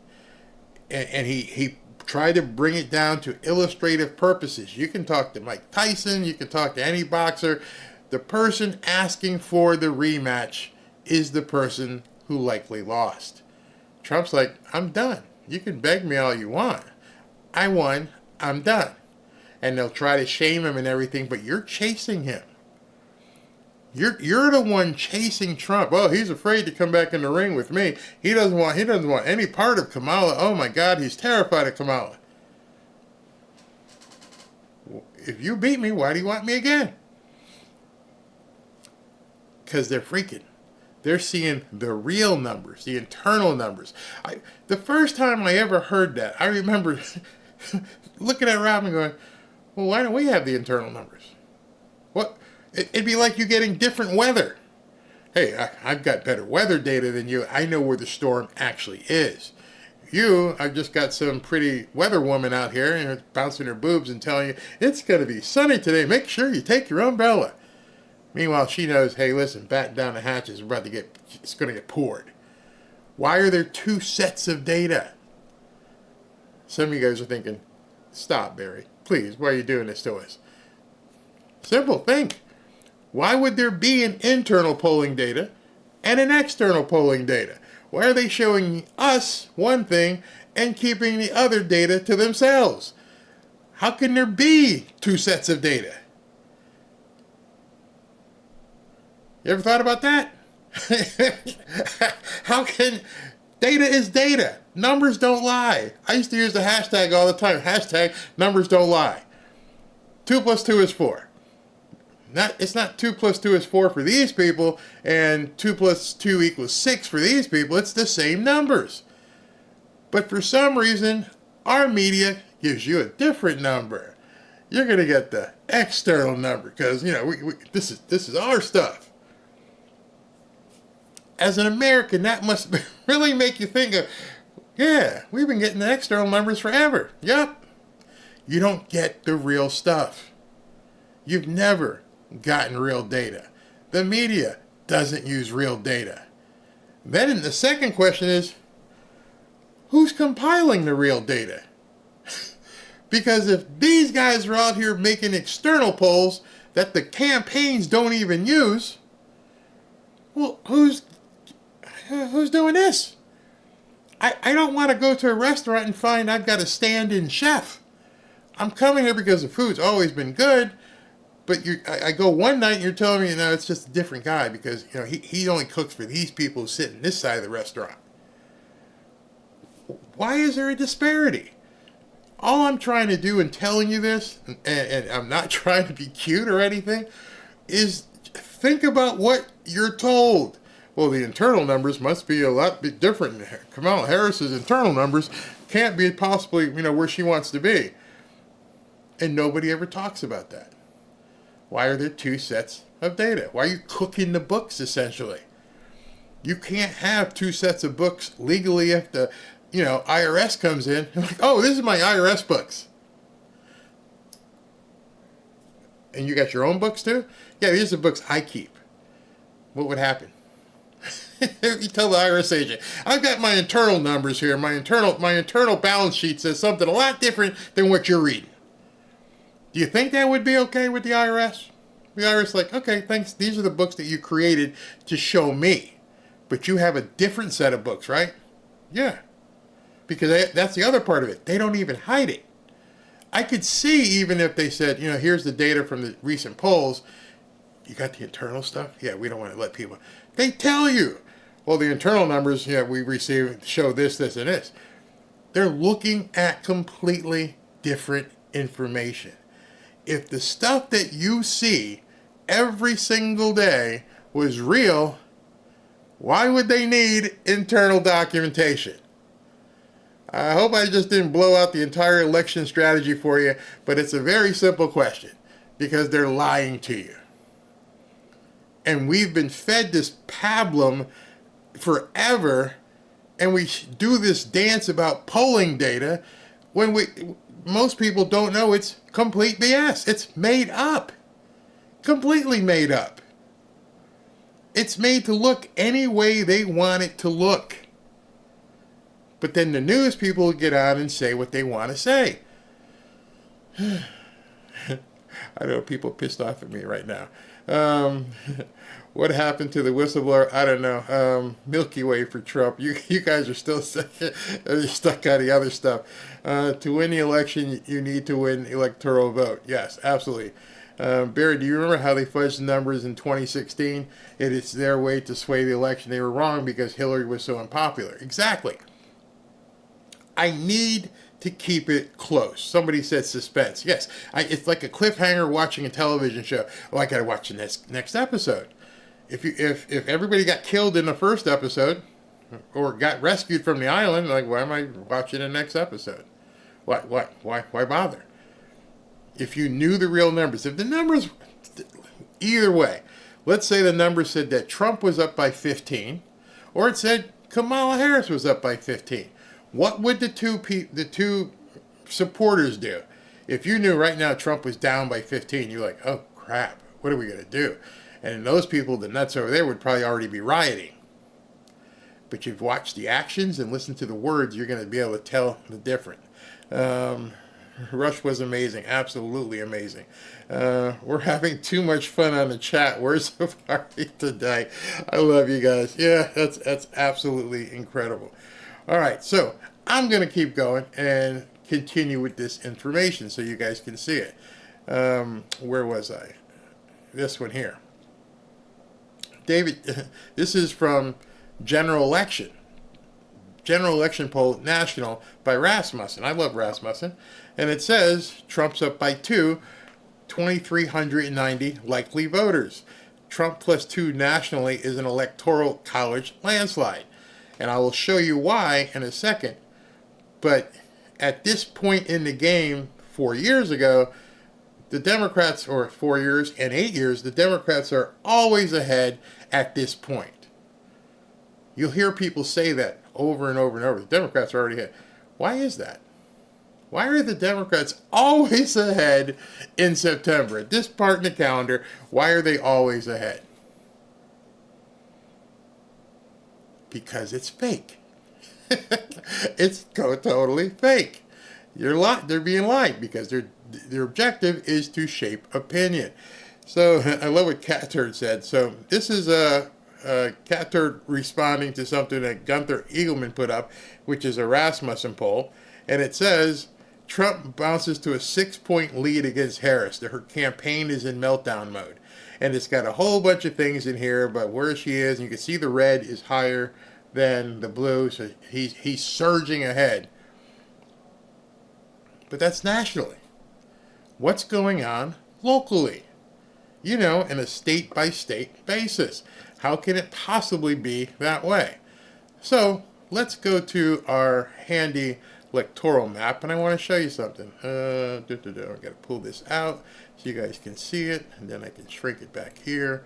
[SPEAKER 4] and he tried to bring it down to illustrative purposes. You can talk to Mike Tyson, you can talk to any boxer. The person asking for the rematch is the person who likely lost. Trump's like, I'm done. You can beg me all you want. I won, I'm done. And they'll try to shame him and everything, but you're chasing him. You're the one chasing Trump. Oh, he's afraid to come back in the ring with me. He doesn't want any part of Kamala. Oh my God, he's terrified of Kamala. If you beat me, why do you want me again? Because they're freaking. They're seeing the real numbers, the internal numbers. The first time I ever heard that, I remember looking at Rob and going, well, why don't we have the internal numbers? What? It'd be like you getting different weather. Hey, I've got better weather data than you. I know where the storm actually is. I've just got some pretty weather woman out here bouncing her boobs and telling you, it's going to be sunny today. Make sure you take your umbrella. Meanwhile, she knows, hey, listen, batten down the hatches. It's going to get poured. Why are there two sets of data? Some of you guys are thinking, stop, Barry. Please, why are you doing this to us? Simple, think. Why would there be an internal polling data and an external polling data? Why are they showing us one thing and keeping the other data to themselves? How can there be two sets of data? You ever thought about that? Data is data. Numbers don't lie. I used to use the hashtag all the time. Hashtag numbers don't lie. 2 + 2 is 4. It's not 2 + 2 is 4 for these people and 2 + 2 = 6 for these people. It's the same numbers. But for some reason, our media gives you a different number. You're going to get the external number because, this is our stuff. As an American, that must really make you think of, yeah, we've been getting the external numbers forever. Yep. You don't get the real stuff. You've never gotten real data. The media doesn't use real data. Then the second question is, who's compiling the real data? Because if these guys are out here making external polls that the campaigns don't even use, well, who's doing this? I don't want to go to a restaurant and find I've got a stand-in chef. I'm coming here because the food's always been good, but I go one night and you're telling me, it's just a different guy because, he only cooks for these people who sit in this side of the restaurant. Why is there a disparity? All I'm trying to do in telling you this, and I'm not trying to be cute or anything, is think about what you're told. Well, the internal numbers must be a lot different. Kamala Harris's internal numbers can't be possibly, where she wants to be. And nobody ever talks about that. Why are there two sets of data? Why are you cooking the books, essentially? You can't have two sets of books legally if the, IRS comes in. Like, oh, this is my IRS books. And you got your own books too? Yeah, these are the books I keep. What would happen? You tell the IRS agent, I've got my internal numbers here. My internal balance sheet says something a lot different than what you're reading. Do you think that would be okay with the IRS? The IRS is like, okay, thanks. These are the books that you created to show me. But you have a different set of books, right? Yeah. Because that's the other part of it. They don't even hide it. I could see even if they said, here's the data from the recent polls. You got the internal stuff? Yeah, we don't want to let people. They tell you. Well, the internal numbers, we received show this, this, and this. They're looking at completely different information. If the stuff that you see every single day was real, why would they need internal documentation? I hope I just didn't blow out the entire election strategy for you, but it's a very simple question because they're lying to you. And we've been fed this pablum forever, and we do this dance about polling data when most people don't know it's complete BS. It's made up. Completely made up. It's made to look any way they want it to look. But then the news people get on and say what they want to say. I know people are pissed off at me right now. What happened to the whistleblower? I don't know. Milky Way for Trump. You guys are still stuck on the other stuff. To win the election, you need to win electoral vote. Yes, absolutely. Barry, do you remember how they fudged the numbers in 2016? It is their way to sway the election. They were wrong because Hillary was so unpopular. Exactly. I need to keep it close. Somebody said suspense. Yes, it's like a cliffhanger watching a television show. Oh, I got to watch the next episode. If everybody got killed in the first episode or got rescued from the island, like, why am I watching the next episode? Why bother? If you knew the real numbers, if the numbers, either way, let's say the numbers said that Trump was up by 15, or it said Kamala Harris was up by 15. What would the two supporters do? If you knew right now Trump was down by 15, you're like, oh crap, what are we going to do? And those people, the nuts over there, would probably already be rioting. But you've watched the actions and listened to the words, you're going to be able to tell the difference. Rush was amazing, absolutely amazing. We're having too much fun on the chat. Where's the party today? I love you guys. Yeah, that's absolutely incredible. All right, so I'm going to keep going and continue with this information so you guys can see it. Where was I? This one here. David, this is from General Election Poll National by Rasmussen. I love Rasmussen. And it says Trump's up by 2,390 likely voters. Trump plus 2 nationally is an electoral college landslide. And I will show you why in a second. But at this point in the game 4 years ago, the Democrats, or 4 years and 8 years, the Democrats are always ahead at this point. You'll hear people say that over and over and over. The Democrats are already ahead. Why is that? Why are the Democrats always ahead in September? At this part in the calendar, why are they always ahead? Because it's fake. It's totally fake. They're being lied because their objective is to shape opinion. So I love what Cat Turd said. So this is Cat Turd responding to something that Gunther Eagleman put up, which is a Rasmussen poll, and it says Trump bounces to a 6-point lead against Harris. Her campaign is in meltdown mode, and it's got a whole bunch of things in here about where she is. And you can see the red is higher than the blue, so he's surging ahead. But that's nationally. What's going on locally? In a state-by-state basis. How can it possibly be that way? So let's go to our handy electoral map, and I want to show you something. I got to pull this out so you guys can see it, and then I can shrink it back here.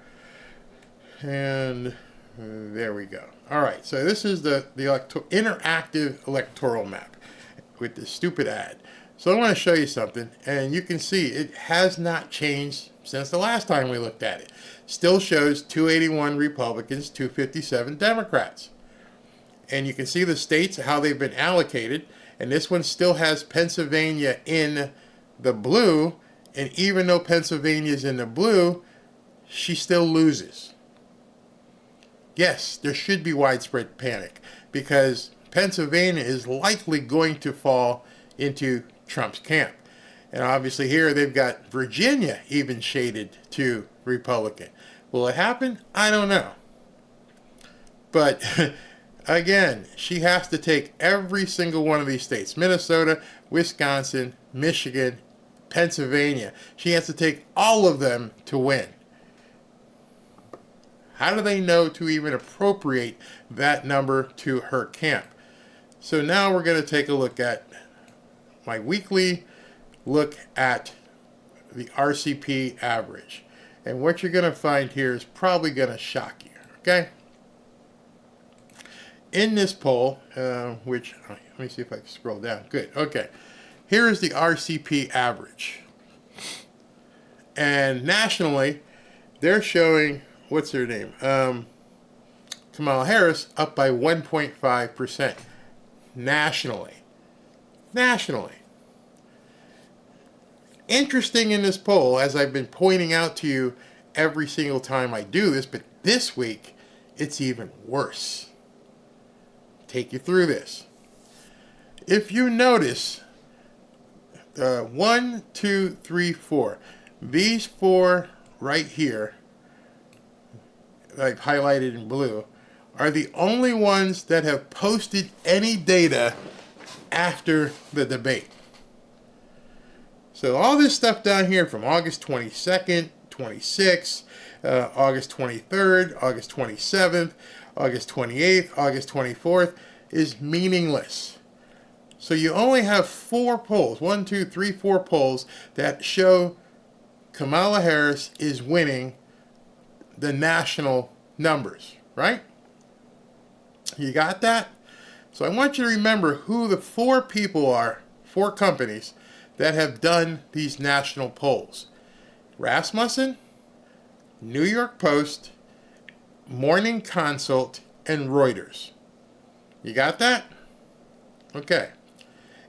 [SPEAKER 4] And there we go. All right, so this is the interactive electoral map with the stupid ad. So I want to show you something, and you can see it has not changed since the last time we looked at it. Still shows 281 Republicans, 257 Democrats. And you can see the states, how they've been allocated, and this one still has Pennsylvania in the blue, and even though Pennsylvania's in the blue, she still loses. Yes, there should be widespread panic, because Pennsylvania is likely going to fall into Trump's camp. And obviously here they've got Virginia even shaded to Republican. Will it happen? I don't know. But again, she has to take every single one of these states. Minnesota, Wisconsin, Michigan, Pennsylvania. She has to take all of them to win. How do they know to even appropriate that number to her camp? So now we're going to take a look at my weekly look at the RCP average. And what you're going to find here is probably going to shock you, okay? In this poll, which, let me see if I can scroll down. Good, okay. Here is the RCP average. And nationally, they're showing, what's her name? Kamala Harris up by 1.5% nationally. Nationally. Interesting in this poll, as I've been pointing out to you every single time I do this, but this week it's even worse. Take you through this. If you notice, 1, 2, 3, 4, these four right here, I've highlighted in blue, are the only ones that have posted any data after the debate. So all this stuff down here from August 22nd, 26th, August 23rd, August 27th, August 28th, August 24th is meaningless. So you only have 4 polls, 1, 2, 3, 4 polls that show Kamala Harris is winning the national numbers, right? You got that? So I want you to remember who the 4 people are, 4 companies that have done these national polls. Rasmussen, New York Post, Morning Consult, and Reuters. You got that? Okay.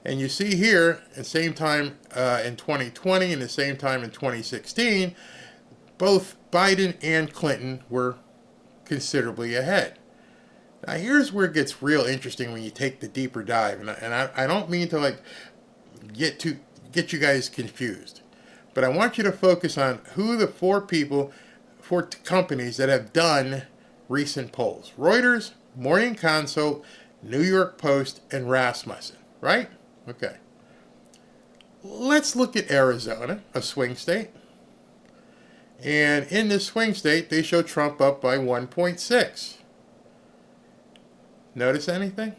[SPEAKER 4] And you see here, at the same time in 2020 and the same time in 2016, both Biden and Clinton were considerably ahead. Now here's where it gets real interesting when you take the deeper dive, and I don't mean to like get you guys confused, but I want you to focus on who the 4 companies that have done recent polls. Reuters, Morning Consult, New York Post, and Rasmussen, right? Okay. Let's look at Arizona, a swing state. And in this swing state, they show Trump up by 1.6. Notice anything?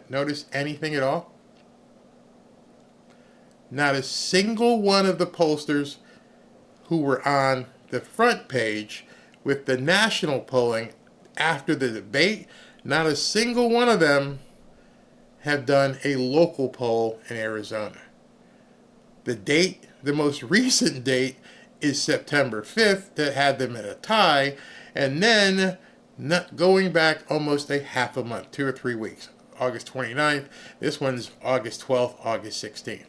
[SPEAKER 4] Notice anything at all? Not a single one of the pollsters who were on the front page with the national polling after the debate, not a single one of them have done a local poll in Arizona. The date, the most recent date, is September 5th that had them at a tie, and then not going back almost a half a month, 2 or 3 weeks. August 29th, this one's August 12th, August 16th.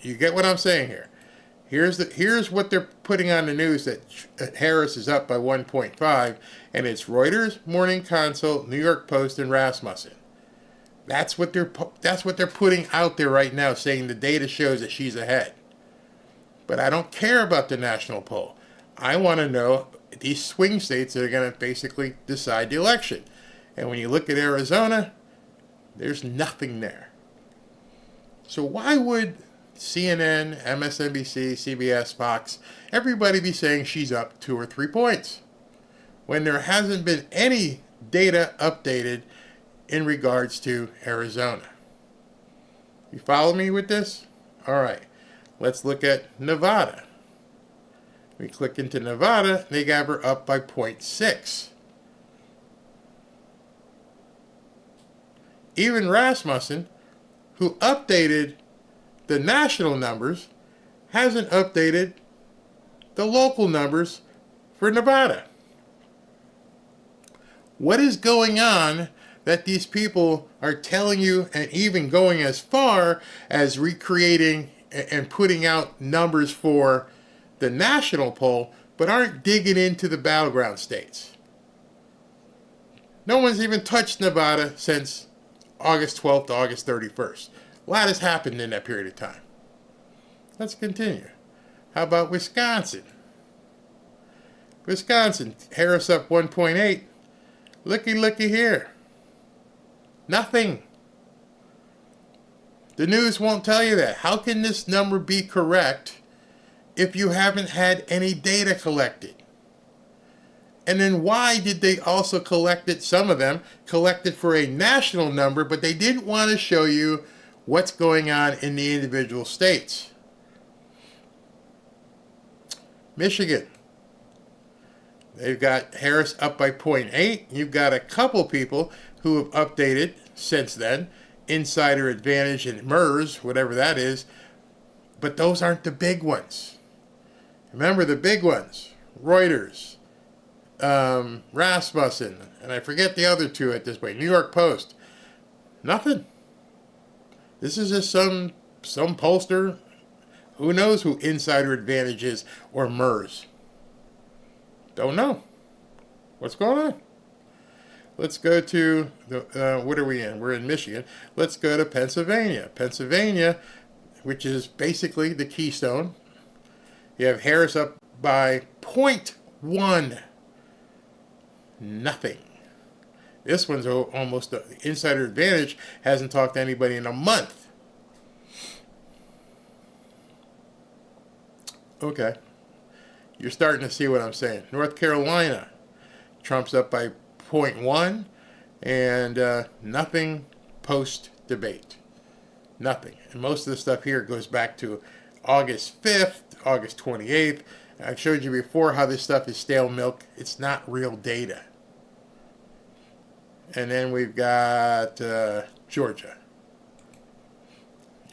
[SPEAKER 4] You get what I'm saying here? Here's what they're putting on the news, that Harris is up by 1.5, and it's Reuters, Morning Consult, New York Post, and Rasmussen. That's what they're putting out there right now, saying the data shows that she's ahead. But I don't care about the national poll. I want to know these swing states that are going to basically decide the election. And when you look at Arizona, there's nothing there. So why would CNN, MSNBC, CBS, Fox, everybody be saying she's up 2 or 3 points? when there hasn't been any data updated in regards to Arizona. You follow me with this? All right, let's look at Nevada. We click into Nevada, they got her up by 0.6. Even Rasmussen, who updated the national numbers, hasn't updated the local numbers for Nevada. What is going on that these people are telling you, and even going as far as recreating and putting out numbers for the national poll, but aren't digging into the battleground states? No one's even touched Nevada since August 12th to August 31st. A lot has happened in that period of time. Let's continue. How about Wisconsin? Wisconsin, Harris up 1.8. Looky here. Nothing. The news won't tell you that. How can this number be correct if you haven't had any data collected? And then why did they also collect it? Some of them collected for a national number, but they didn't want to show you what's going on in the individual states. Michigan. They've got Harris up by 0.8. You've got a couple people who have updated since then. Insider Advantage and MERS, whatever that is. But those aren't the big ones. Remember the big ones. Reuters, Rasmussen, and I forget the other two at this point. New York Post. Nothing. This is just some pollster. Who knows who Insider Advantage is or MERS? Don't know. What's going on? Let's go to, what are we in? We're in Michigan. Let's go to Pennsylvania. Pennsylvania, which is basically the Keystone. You have Harris up by 0.1. Nothing. This one's almost, the Insider Advantage hasn't talked to anybody in a month. Okay. You're starting to see what I'm saying. North Carolina, Trump's up by 0.1, and nothing post-debate. Nothing. And most of the stuff here goes back to August 5th, August 28th. I've showed you before how this stuff is stale milk. It's not real data. And then we've got Georgia.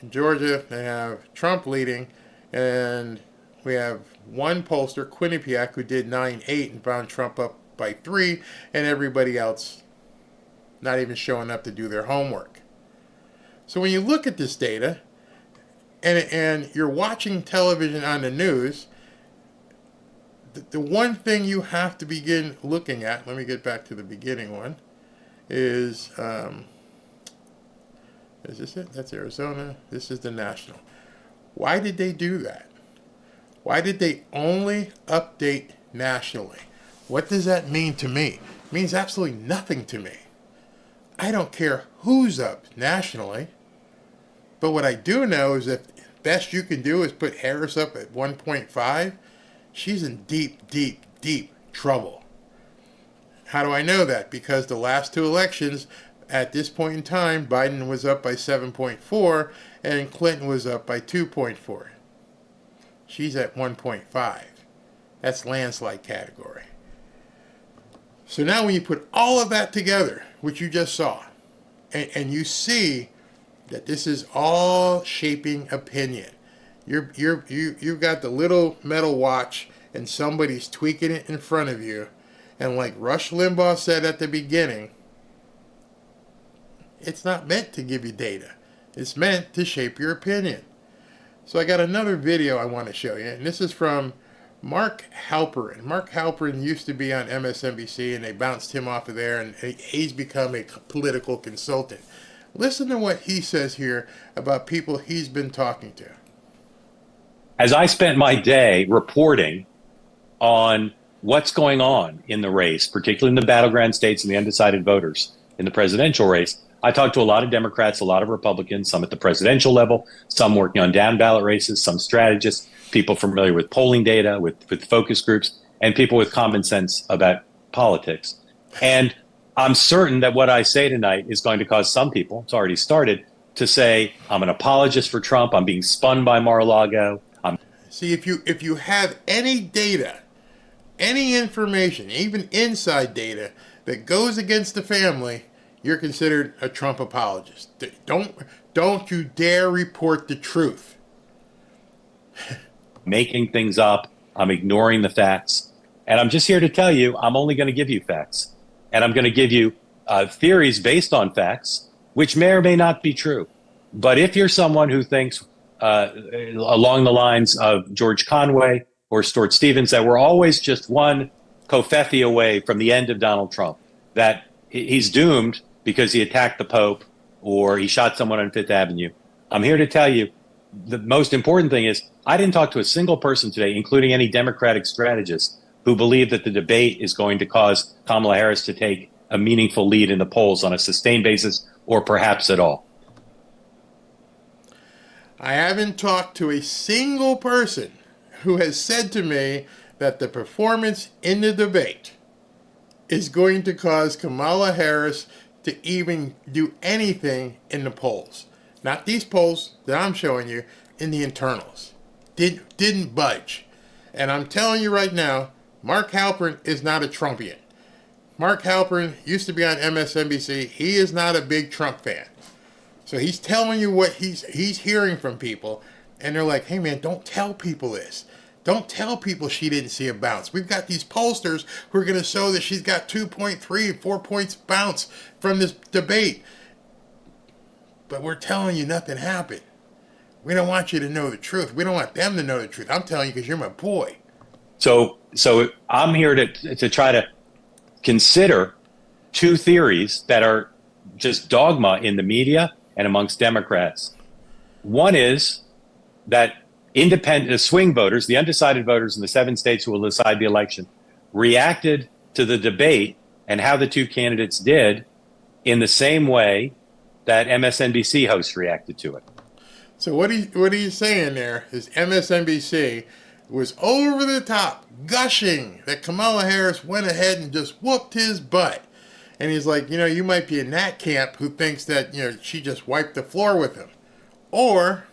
[SPEAKER 4] In Georgia, they have Trump leading, and we have one pollster, Quinnipiac, who did 9.8 and found Trump up by 3, and everybody else not even showing up to do their homework. So when you look at this data, and you're watching television on the news, the one thing you have to begin looking at, let me get back to the beginning one, is this it? That's Arizona. This is the national. Why did they do that? Why did they only update nationally? What does that mean to me? It means absolutely nothing to me. I don't care who's up nationally. But what I do know is that best you can do is put Harris up at 1.5. She's in deep, deep, deep trouble. How do I know that? Because the last two elections, at this point in time, Biden was up by 7.4 and Clinton was up by 2.4. She's at 1.5. That's landslide category. So now when you put all of that together, which you just saw, and you see that this is all shaping opinion. You've got the little metal watch and somebody's tweaking it in front of you. And like Rush Limbaugh said at the beginning, it's not meant to give you data. It's meant to shape your opinion. So I got another video I want to show you, and this is from Mark Halperin. Mark Halperin used to be on MSNBC, and they bounced him off of there, and he's become a political consultant. Listen to what he says here about people he's been talking to.
[SPEAKER 18] As I spent my day reporting on what's going on in the race, particularly in the battleground states and the undecided voters in the presidential race, I talked to a lot of Democrats, a lot of Republicans, some at the presidential level, some working on down ballot races, some strategists, people familiar with polling data, with focus groups, and people with common sense about politics. And I'm certain that what I say tonight is going to cause some people, it's already started, to say, I'm an apologist for Trump, I'm being spun by Mar-a-Lago.
[SPEAKER 4] See, if you have any data, any information, even inside data, that goes against the family, you're considered a Trump apologist. Don't you dare report the truth.
[SPEAKER 18] Making things up, I'm ignoring the facts. And I'm just here to tell you, I'm only going to give you facts. And I'm going to give you theories based on facts, which may or may not be true. But if you're someone who thinks along the lines of George Conway or Stuart Stevens, that we're always just one covfefe away from the end of Donald Trump, that he's doomed because he attacked the Pope or he shot someone on Fifth Avenue, I'm here to tell you the most important thing is I didn't talk to a single person today, including any Democratic strategist, who believe that the debate is going to cause Kamala Harris to take a meaningful lead in the polls on a sustained basis or perhaps at all.
[SPEAKER 4] I haven't talked to a single person who has said to me that the performance in the debate is going to cause Kamala Harris to even do anything in the polls. Not these polls that I'm showing you, in the internals. Didn't budge. And I'm telling you right now, Mark Halperin is not a Trumpian. Mark Halperin used to be on MSNBC. He is not a big Trump fan. So he's telling you what he's hearing from people, and they're like, hey man, don't tell people this. Don't tell people she didn't see a bounce. We've got these pollsters who are going to show that she's got 2.3, 4 points bounce from this debate. But we're telling you nothing happened. We don't want you to know the truth. We don't want them to know the truth. I'm telling you because you're my boy.
[SPEAKER 18] So I'm here to try to consider two theories that are just dogma in the media and amongst Democrats. One is that independent swing voters, the undecided voters in the 7 states who will decide the election, reacted to the debate and how the two candidates did in the same way that MSNBC hosts reacted to it.
[SPEAKER 4] So what he's saying there is MSNBC was over the top, gushing that Kamala Harris went ahead and just whooped his butt. And he's like, you might be in that camp who thinks that, she just wiped the floor with him. Or...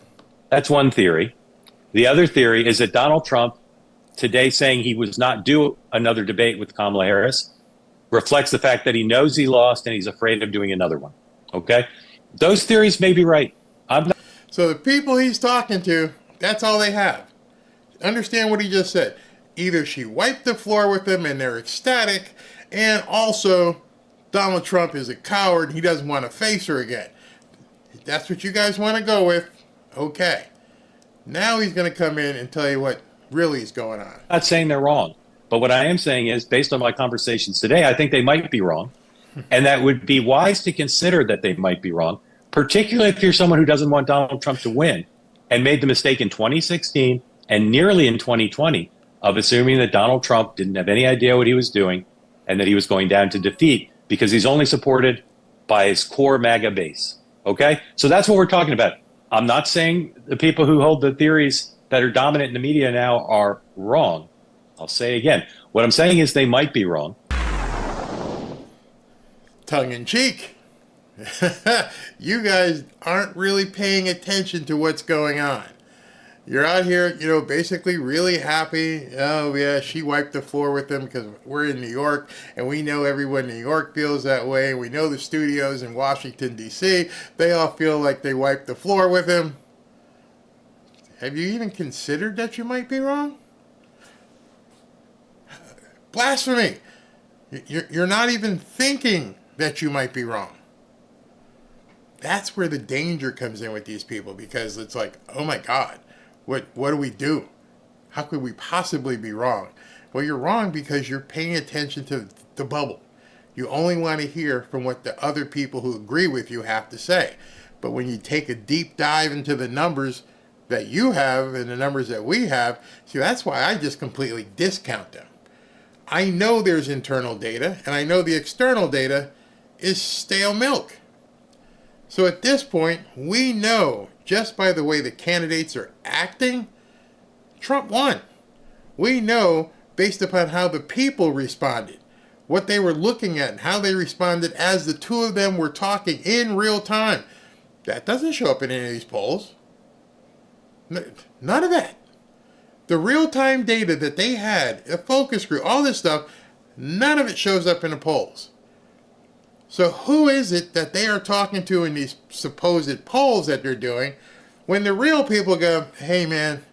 [SPEAKER 18] That's one theory. The other theory is that Donald Trump, today saying he was not due another debate with Kamala Harris, reflects the fact that he knows he lost and he's afraid of doing another one. Okay? Those theories may be right.
[SPEAKER 4] So the people he's talking to, that's all they have. Understand what he just said. Either she wiped the floor with him and they're ecstatic, and also Donald Trump is a coward and he doesn't want to face her again. If that's what you guys want to go with, okay. Now he's going to come in and tell you what really is going on.
[SPEAKER 18] I'm not saying they're wrong, but what I am saying is, based on my conversations today, I think they might be wrong, and that would be wise to consider that they might be wrong, particularly if you're someone who doesn't want Donald Trump to win and made the mistake in 2016 and nearly in 2020 of assuming that Donald Trump didn't have any idea what he was doing and that he was going down to defeat because he's only supported by his core MAGA base. Okay? So that's what we're talking about. I'm not saying the people who hold the theories that are dominant in the media now are wrong. I'll say it again. What I'm saying is they might be wrong.
[SPEAKER 4] Tongue in cheek. You guys aren't really paying attention to what's going on. You're out here, basically really happy. Oh, yeah, she wiped the floor with him because we're in New York, and we know everyone in New York feels that way. We know the studios in Washington, D.C., they all feel like they wiped the floor with him. Have you even considered that you might be wrong? Blasphemy. You're not even thinking that you might be wrong. That's where the danger comes in with these people, because it's like, oh my God. What do we do? How could we possibly be wrong? Well, you're wrong because you're paying attention to the bubble. You only want to hear from what the other people who agree with you have to say. But when you take a deep dive into the numbers that you have and the numbers that we have, see, that's why I just completely discount them. I know there's internal data, and I know the external data is stale milk. So at this point, we know, just by the way the candidates are acting, Trump won. We know, based upon how the people responded, what they were looking at and how they responded as the two of them were talking in real time. That doesn't show up in any of these polls. None of that. The real-time data that they had, a focus group, all this stuff, none of it shows up in the polls. So who is it that they are talking to in these supposed polls that they're doing when the real people go, hey man,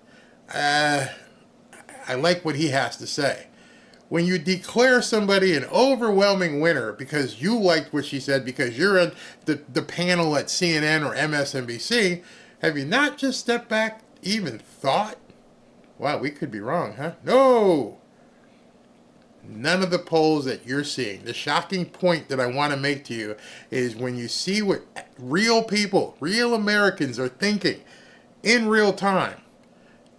[SPEAKER 4] I like what he has to say. When you declare somebody an overwhelming winner because you liked what she said, because you're on the panel at CNN or MSNBC, have you not just stepped back, even thought, wow, we could be wrong, huh? No! None of the polls that you're seeing. The shocking point that I want to make to you is when you see what real people, real Americans are thinking in real time,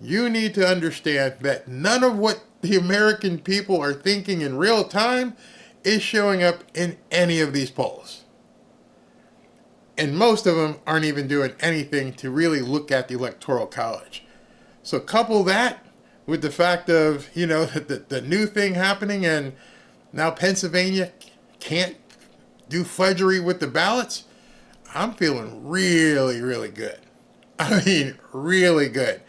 [SPEAKER 4] you need to understand that none of what the American people are thinking in real time is showing up in any of these polls. And most of them aren't even doing anything to really look at the Electoral College. So couple that with the fact of, the new thing happening, and now Pennsylvania can't do fudgery with the ballots, I'm feeling really, really good. I mean, really good.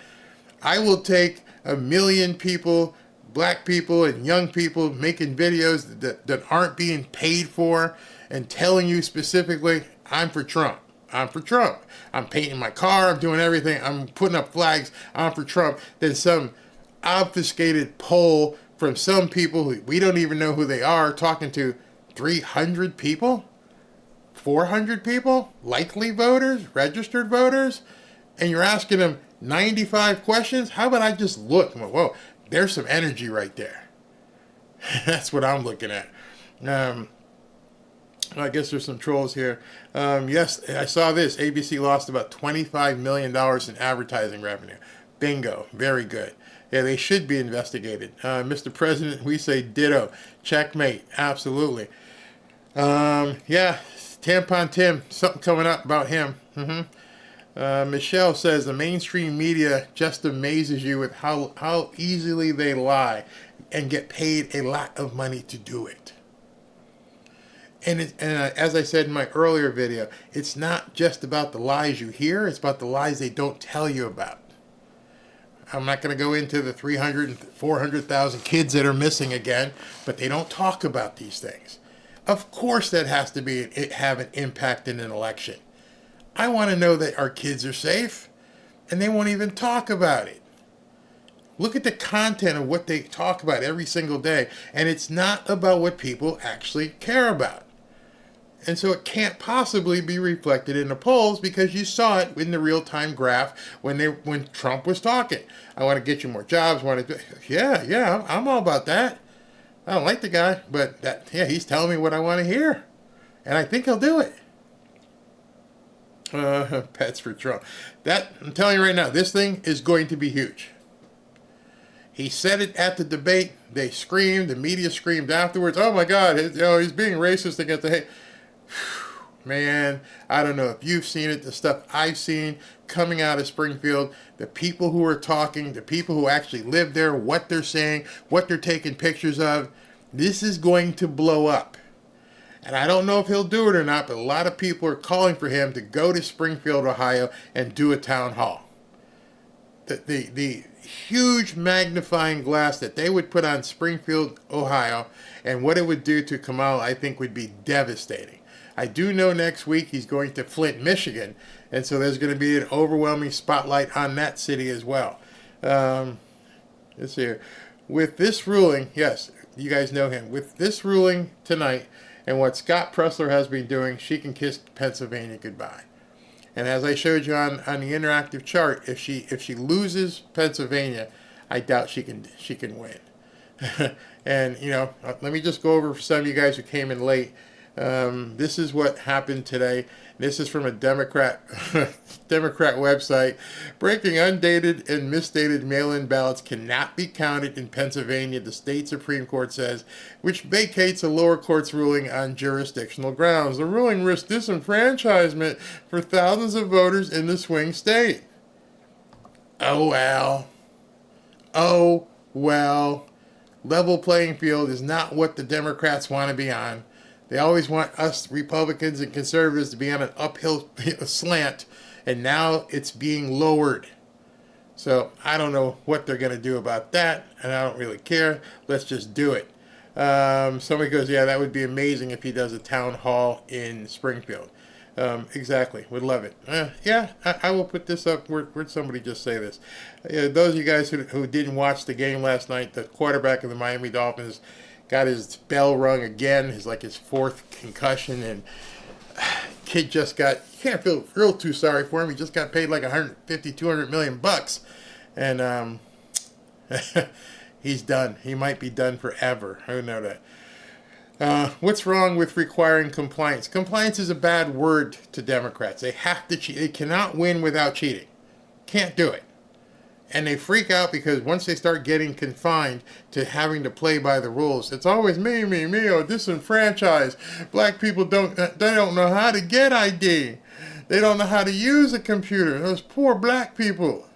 [SPEAKER 4] I will take 1 million people, black people and young people making videos that aren't being paid for and telling you specifically, I'm for Trump. I'm for Trump. I'm painting my car. I'm doing everything. I'm putting up flags. I'm for Trump. Then some obfuscated poll from some people who we don't even know who they are, talking to 300 people, 400 people, likely voters, registered voters, and you're asking them 95 questions. How about I just look? Whoa, there's some energy right there. That's what I'm looking at. I guess there's some trolls here. Yes, I saw this. ABC lost about $25 million in advertising revenue. Bingo. Very good. Yeah, they should be investigated. Mr. President, we say ditto. Checkmate. Absolutely. Yeah, Tampon Tim, something coming up about him. Michelle says the mainstream media just amazes you with how easily they lie and get paid a lot of money to do it. And as I said in my earlier video, it's not just about the lies you hear, it's about the lies they don't tell you about. I'm not going to go into the 300 and 400,000 kids that are missing again, but they don't talk about these things. Of course that has to have an impact in an election. I want to know that our kids are safe, and they won't even talk about it. Look at the content of what they talk about every single day, and it's not about what people actually care about. And so it can't possibly be reflected in the polls because you saw it in the real-time graph when Trump was talking. I want to get you more jobs. Yeah, I'm all about that. I don't like the guy, but he's telling me what I want to hear, and I think he'll do it. Pets for Trump. I'm telling you right now, this thing is going to be huge. He said it at the debate. They screamed. The media screamed afterwards. Oh my God, he's being racist against the hate. Man, I don't know if you've seen it, the stuff I've seen coming out of Springfield, the people who are talking, the people who actually live there, what they're saying, what they're taking pictures of. This is going to blow up. And I don't know if he'll do it or not, but a lot of people are calling for him to go to Springfield, Ohio, and do a town hall. The huge magnifying glass that they would put on Springfield, Ohio, and what it would do to Kamala, I think would be devastating. I do know next week he's going to Flint, Michigan, and so there's going to be an overwhelming spotlight on that city as well. Let's see here. With this ruling, yes, you guys know him. With this ruling tonight and what Scott Pressler has been doing, she can kiss Pennsylvania goodbye. And as I showed you on the interactive chart, if she loses Pennsylvania, I doubt she can win. And let me just go over for some of you guys who came in late. This is what happened today. This is from a Democrat website. Breaking undated and misdated mail-in ballots cannot be counted in Pennsylvania, the state Supreme Court says, which vacates a lower court's ruling on jurisdictional grounds. The ruling risks disenfranchisement for thousands of voters in the swing state. Oh well. level playing field is not what the Democrats want to be on. They always want us Republicans and conservatives to be on an uphill slant, and now it's being lowered. So I don't know what they're going to do about that, and I don't really care. Let's just do it. Somebody goes, yeah, that would be amazing if he does a town hall in Springfield. Exactly. Would love it. Yeah, I will put this up. Where'd somebody just say this? Those of you guys who didn't watch the game last night, the quarterback of the Miami Dolphins got his bell rung again. It's like his fourth concussion, and kid just got, you can't feel real too sorry for him. He just got paid like 150, 200 million bucks. And he's done. He might be done forever. Who knows that? What's wrong with requiring compliance? Compliance is a bad word to Democrats. They have to cheat. They cannot win without cheating. Can't do it. And they freak out because once they start getting confined to having to play by the rules, it's always me, or disenfranchised. Black people they don't know how to get ID. They don't know how to use a computer. Those poor black people.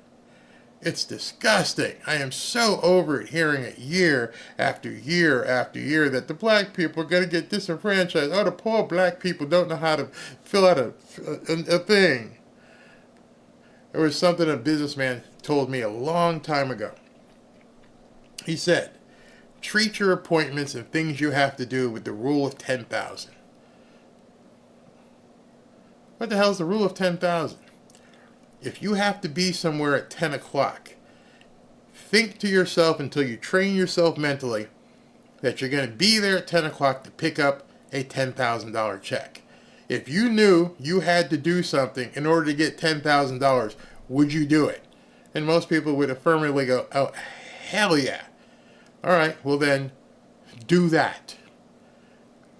[SPEAKER 4] It's disgusting. I am so over it, hearing it year after year after year that the black people are going to get disenfranchised. Oh, the poor black people don't know how to fill out a thing. There was something a businessman told me a long time ago. He said, treat your appointments and things you have to do with the rule of 10,000. What the hell is the rule of 10,000? If you have to be somewhere at 10 o'clock, think to yourself until you train yourself mentally that you're going to be there at 10 o'clock to pick up a $10,000 check. If you knew you had to do something in order to get $10,000, would you do it? And most people would affirmatively go, oh, hell yeah. All right, well then, do that.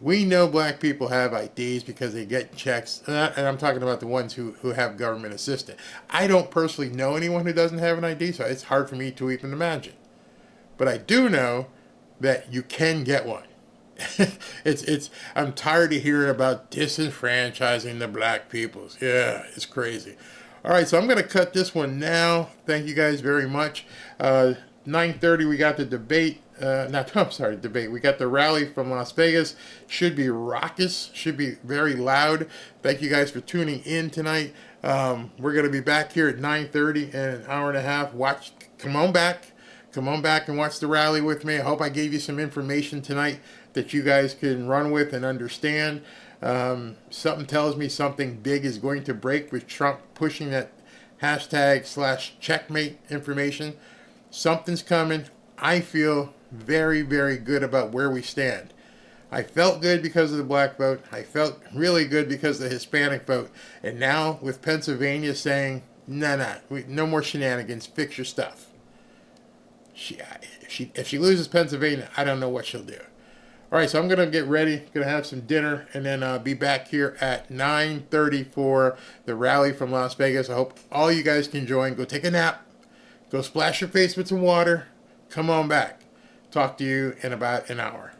[SPEAKER 4] We know black people have IDs because they get checks, and I'm talking about the ones who have government assistance. I don't personally know anyone who doesn't have an ID, so it's hard for me to even imagine. But I do know that you can get one. I'm tired of hearing about disenfranchising the black peoples. Yeah, it's crazy. All right, so I'm going to cut this one now. Thank you guys very much. 9:30, we got the debate. Debate. We got the rally from Las Vegas. Should be raucous. Should be very loud. Thank you guys for tuning in tonight. We're going to be back here at 9:30 in an hour and a half. Come on back and watch the rally with me. I hope I gave you some information tonight that you guys can run with and understand. Something tells me something big is going to break with Trump pushing that #/checkmate information. Something's coming. I feel very, very good about where we stand. I felt good because of the black vote. I felt really good because of the Hispanic vote. And now with Pennsylvania saying, no more shenanigans, fix your stuff. If she loses Pennsylvania, I don't know what she'll do. All right, so I'm going to get ready, going to have some dinner, and then be back here at 9:30 for the rally from Las Vegas. I hope all you guys can join. Go take a nap. Go splash your face with some water. Come on back. Talk to you in about an hour.